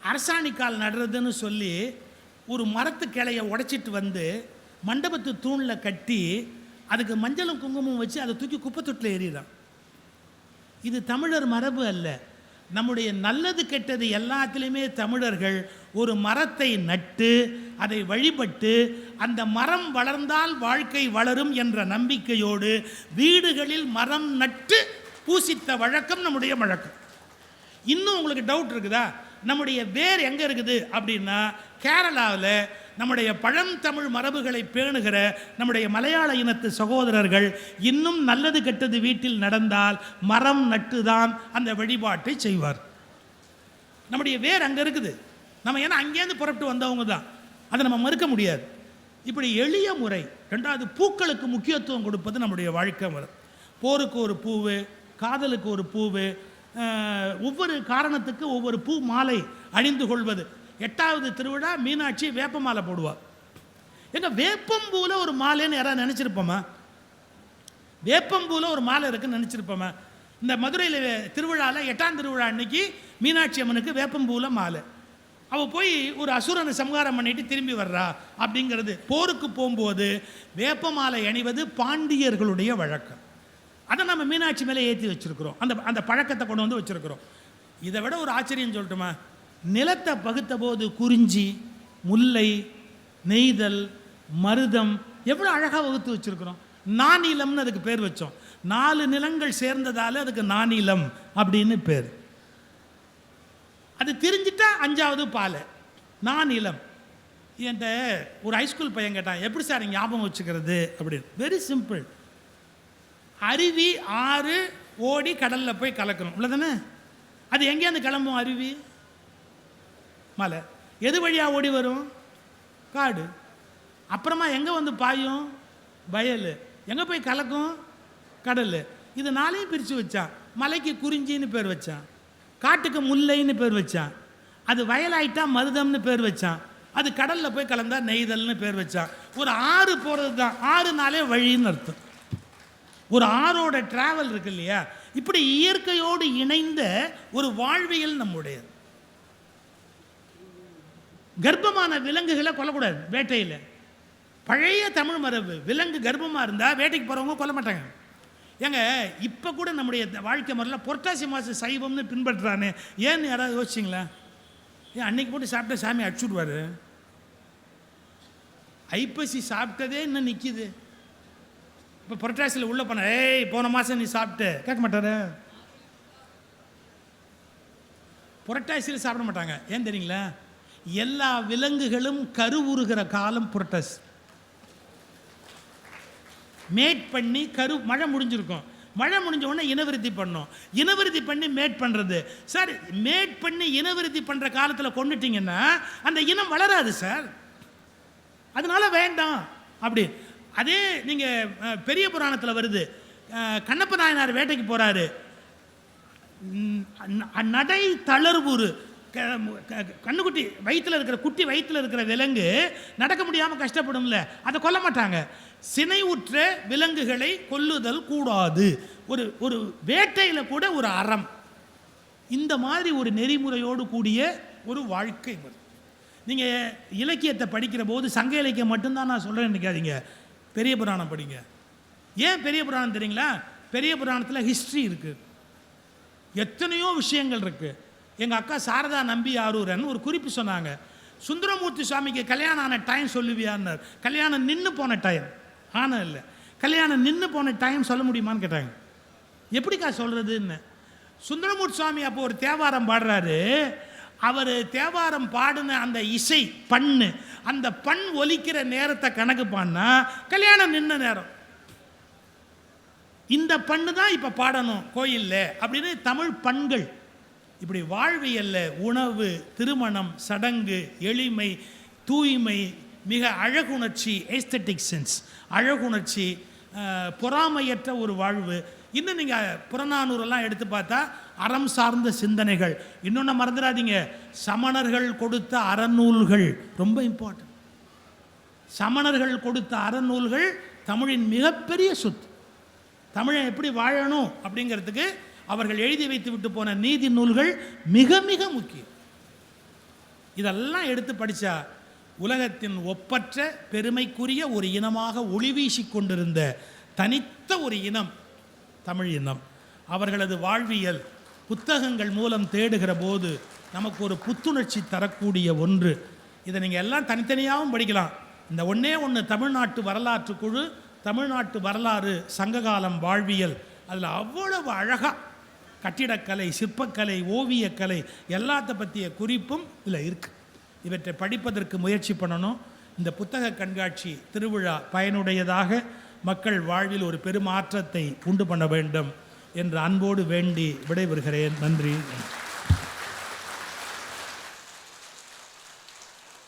Speaker 1: அரசாணிக்கால் நடுறதுன்னு சொல்லி ஒரு மரத்து கிளையை உடைச்சிட்டு வந்து மண்டபத்து தூணில் கட்டி அதுக்கு மஞ்சளும் குங்குமம் வச்சு அதை தூக்கி குப்பை தொட்டில் எறிகிறான். இது தமிழர் மரபு அல்ல. நம்முடைய நல்லது கெட்டது எல்லாத்திலையுமே தமிழர்கள் ஒரு மரத்தை நட்டு அதை வழிபட்டு அந்த மரம் வளர்ந்தால் வாழ்க்கை வளரும் என்ற நம்பிக்கையோடு வீடுகளில் மரம் நட்டு பூசித்த வழக்கம் நம்முடைய வழக்கம். இன்னும் உங்களுக்கு டவுட் இருக்குதா, நம்முடைய வேர் எங்கே இருக்குது அப்படின்னா, கேரளாவில் நம்முடைய பழந்தமிழ் மரபுகளை பேணுகிற நம்முடைய மலையாள இனத்து சகோதரர்கள் இன்னும் நல்லது கெட்டது வீட்டில் நடந்தால் மரம் நட்டுதான் அந்த வழிபாட்டை செய்வார். நம்முடைய வேர் அங்கே இருக்குது. நம்ம ஏன்னா அங்கேருந்து புறப்பட்டு வந்தவங்க தான், அதை நம்ம மறுக்க முடியாது. இப்படி எளிய முறை. 2வது, பூக்களுக்கு முக்கியத்துவம் கொடுப்பது நம்முடைய வாழ்க்கை முறை. போருக்கு ஒரு பூவு, காதலுக்கு ஒரு பூவு, ஒவ்வொரு காரணத்துக்கு ஒவ்வொரு பூ மாலை அணிந்து கொள்வது. 8வது திருவிழா மீனாட்சி வேப்ப மாலை போடுவார். எங்க வேப்பம்பூவில் ஒரு மாலைன்னு யாராவது நினச்சிருப்போமா? வேப்பம்பூவில் ஒரு மாலை இருக்குன்னு நினச்சிருப்போமா? இந்த மதுரையில் திருவிழாவில் 8ஆம் திருவிழா அன்னைக்கு மீனாட்சி அம்மனுக்கு வேப்பம்பூவில் மாலை. அவள் போய் ஒரு அசுரனை சம்ஹாரம் பண்ணிட்டு திரும்பி வர்றா அப்படிங்கிறது. போருக்கு போகும்போது வேப்ப மாலை அணிவது பாண்டியர்களுடைய வழக்கம். அதை நம்ம மீனாட்சி மேலே ஏற்றி வச்சுருக்கிறோம். அந்த பழக்கத்தை கொண்டு வந்து வச்சுருக்கிறோம். இதை விட ஒரு ஆச்சரியம் சொல்லட்டுமா, நிலத்தை பகுத்த போது குறிஞ்சி, முல்லை, நெய்தல், மருதம் எவ்வளோ அழகாக வகுத்து வச்சுருக்கிறோம். நானிலம்னு அதுக்கு பேர் வச்சோம். 4 நிலங்கள் சேர்ந்ததால் அதுக்கு நானிலம் அப்படின்னு பேர். அது தெரிஞ்சிட்டா 5வது பாலை நானிலம். என்கிட்ட ஒரு ஹைஸ்கூல் பையன் கேட்டான், எப்படி சார் ஞாபகம் வச்சுக்கிறது அப்படின்னு. Very simple. அருவி, ஆறு ஓடி கடலில் போய் கலக்கணும், இவ்வளோதானே? அது எங்கேருந்து கிளம்பும்? அருவி, மலை. எது வழியாக ஓடி வரும்? காடு. அப்புறமா எங்கே வந்து பாயும்? வயல். எங்கே போய் கலக்கும்? கடல். இது 4ஐயும் பிரித்து வச்சான். மலைக்கு குறிஞ்சின்னு பேர் வச்சான், காட்டுக்கு முல்லைன்னு பேர் வச்சான், அது வயலாயிட்டா மருதம்னு பேர் வச்சான், அது கடலில் போய் கலந்தா நெய்தல்னு பேர் வச்சான். ஒரு ஆறு போகிறது தான், 6 வழின்னு அர்த்தம். ஒரு ஆறோட டிராவல் இருக்கு இல்லையா? இப்படி இயற்கையோடு இணைந்த ஒரு வாழ்வியல் நம்முடையது. கர்ப்பமான விலங்குகளை கொல்லக்கூடாது வேட்டையில். பழைய தமிழ் மரபு, விலங்கு கர்ப்பமாக இருந்தால் வேட்டைக்கு போகிறவங்க கொல்ல மாட்டாங்க. ஏங்க இப்போ கூட நம்முடைய வாழ்க்கை முறையில் புரட்டாசி மாதம் சைவம்னு பின்பற்றுறானே, ஏன்னு யாராவது யோசிச்சிங்களா? ஏன் அன்னைக்கு போட்டு சாப்பிட்ட சாமி அடிச்சுடுவார்? ஐப்பசி சாப்பிட்டதே இன்னும் நிற்கிது. இப்போ புரட்டாசியில் உள்ளே போன போன மாதம் நீ சாப்பிட்டு கேட்க மாட்டாரு. புரட்டாசியில் சாப்பிட மாட்டாங்க. ஏன் தெரியுங்களா? எல்லா விலங்குகளும் கருவுறுகிற காலம் புரட்டாசி. மேட் பண்ணி மழை முடிஞ்சிருக்கும். மழை முடிஞ்ச உடனே இனவிருத்தி பண்ணோம். இனவிருத்தி பண்ணி மேட் பண்ணுறது சார். மேட் பண்ணி இனவிருத்தி பண்ணுற காலத்தில் கொண்டுட்டிங்கன்னா அந்த இனம் வளராது சார். அதனால வேண்டாம் அப்படி. அதே நீங்கள் பெரிய புராணத்தில் வருது, கண்ணப்ப நாயனார் வேட்டைக்கு போகிறாரு. நடை தளர்வுறு, கண்ணுக்குட்டி வயிற்றில் இருக்கிற குட்டி வயிற்றில் இருக்கிற விலங்கு நடக்க முடியாமல் கஷ்டப்படும்ல, அதை கொல்ல மாட்டாங்க. சினை உற்ற விலங்குகளை கொல்லுதல் கூடாது. ஒரு வேட்டையில் கூட ஒரு அறம். இந்த மாதிரி ஒரு நெறிமுறையோடு கூடிய ஒரு வாழ்க்கை முறை. நீங்கள் இலக்கியத்தை படிக்கிற போது சங்க இலக்கியம் மட்டும்தான் நான் சொல்கிறேன்னு நினைக்காதீங்க. பெரிய புராணம் படிங்க. ஏன் பெரிய புராணம் தெரியுங்களா? பெரிய புராணத்தில் ஹிஸ்ட்ரி இருக்குது, எத்தனையோ விஷயங்கள் இருக்குது. எங்கள் அக்கா சாரதா நம்பி ஆரூரன் ஒரு குறிப்பு சொன்னாங்க. சுந்தரமூர்த்தி சுவாமிக்கு கல்யாணம் ஆன டைம் சொல்லுவியான்னார். கல்யாணம் நின்று போன டைம் ஆனால் இல்லை, கல்யாணம் நின்று போன டைம் சொல்ல முடியுமான்னு கேட்டாங்க. எப்படிக்கா சொல்கிறதுன்னு. சுந்தரமூர்த்தி சுவாமி அப்போ ஒரு தேவாரம் பாடுறாரு. அவர் தேவாரம் பாடின அந்த இசை பண்ணு, அந்த பண் ஒலிக்கிற நேரத்தை கணக்கு பண்ணா கல்யாணம் நின்ன நேரம். இந்த பண்ணு தான் இப்போ பாடணும் கோயிலில் அப்படின்னு தமிழ் பண்கள். இப்படி வாழ்வியல்ல உணவு, திருமணம், சடங்கு, எளிமை, தூய்மை, மிக அழகுணர்ச்சி, எஸ்தட்டிக் சென்ஸ், அழகுணர்ச்சி, பொறாமையற்ற ஒரு வாழ்வு. இன்னும் நீங்கள் புறநானூரெல்லாம் எடுத்து பார்த்தா அறம் சார்ந்த சிந்தனைகள். இன்னொன்று மறந்துடாதீங்க, சமணர்கள் கொடுத்த அறநூல்கள் ரொம்ப இம்பார்ட்டன்ட். சமணர்கள் கொடுத்த அறநூல்கள் தமிழின் மிகப்பெரிய சொத்து. தமிழை எப்படி வாழணும் அப்படிங்கிறதுக்கு அவர்கள் எழுதி வைத்து விட்டு போன நீதி நூல்கள் மிக மிக முக்கியம். இதெல்லாம் எடுத்து படித்தா உலகத்தின் ஒப்பற்ற பெருமைக்குரிய ஒரு இனமாக ஒளி வீசி கொண்டிருந்த தனித்த ஒரு இனம் தமிழ் இனம். அவர்களது வாழ்வியல் புத்தகங்கள் மூலம் தேடுகிற போது நமக்கு ஒரு புத்துணர்ச்சி தரக்கூடிய ஒன்று. இதை நீங்கள் எல்லாம் தனித்தனியாகவும் படிக்கலாம். இந்த ஒன்று தமிழ்நாட்டு வரலாற்று குழு, தமிழ்நாட்டு வரலாறு, சங்ககாலம் வாழ்வியல், அதில் அவ்வளவு அழகாக கட்டிடக்கலை, சிற்பக்கலை, ஓவியக்கலை எல்லாத்த பற்றிய குறிப்பும் இதில் இருக்குது. இவற்றை படிப்பதற்கு முயற்சி பண்ணணும். இந்த புத்தக கண்காட்சி திருவிழா பயனுடையதாக மக்கள் வாழ்வில் ஒரு பெருமாற்றத்தை உண்டு பண்ண வேண்டும் என்று அன்போடு வேண்டி விடைபெறுகிறேன். நன்றி.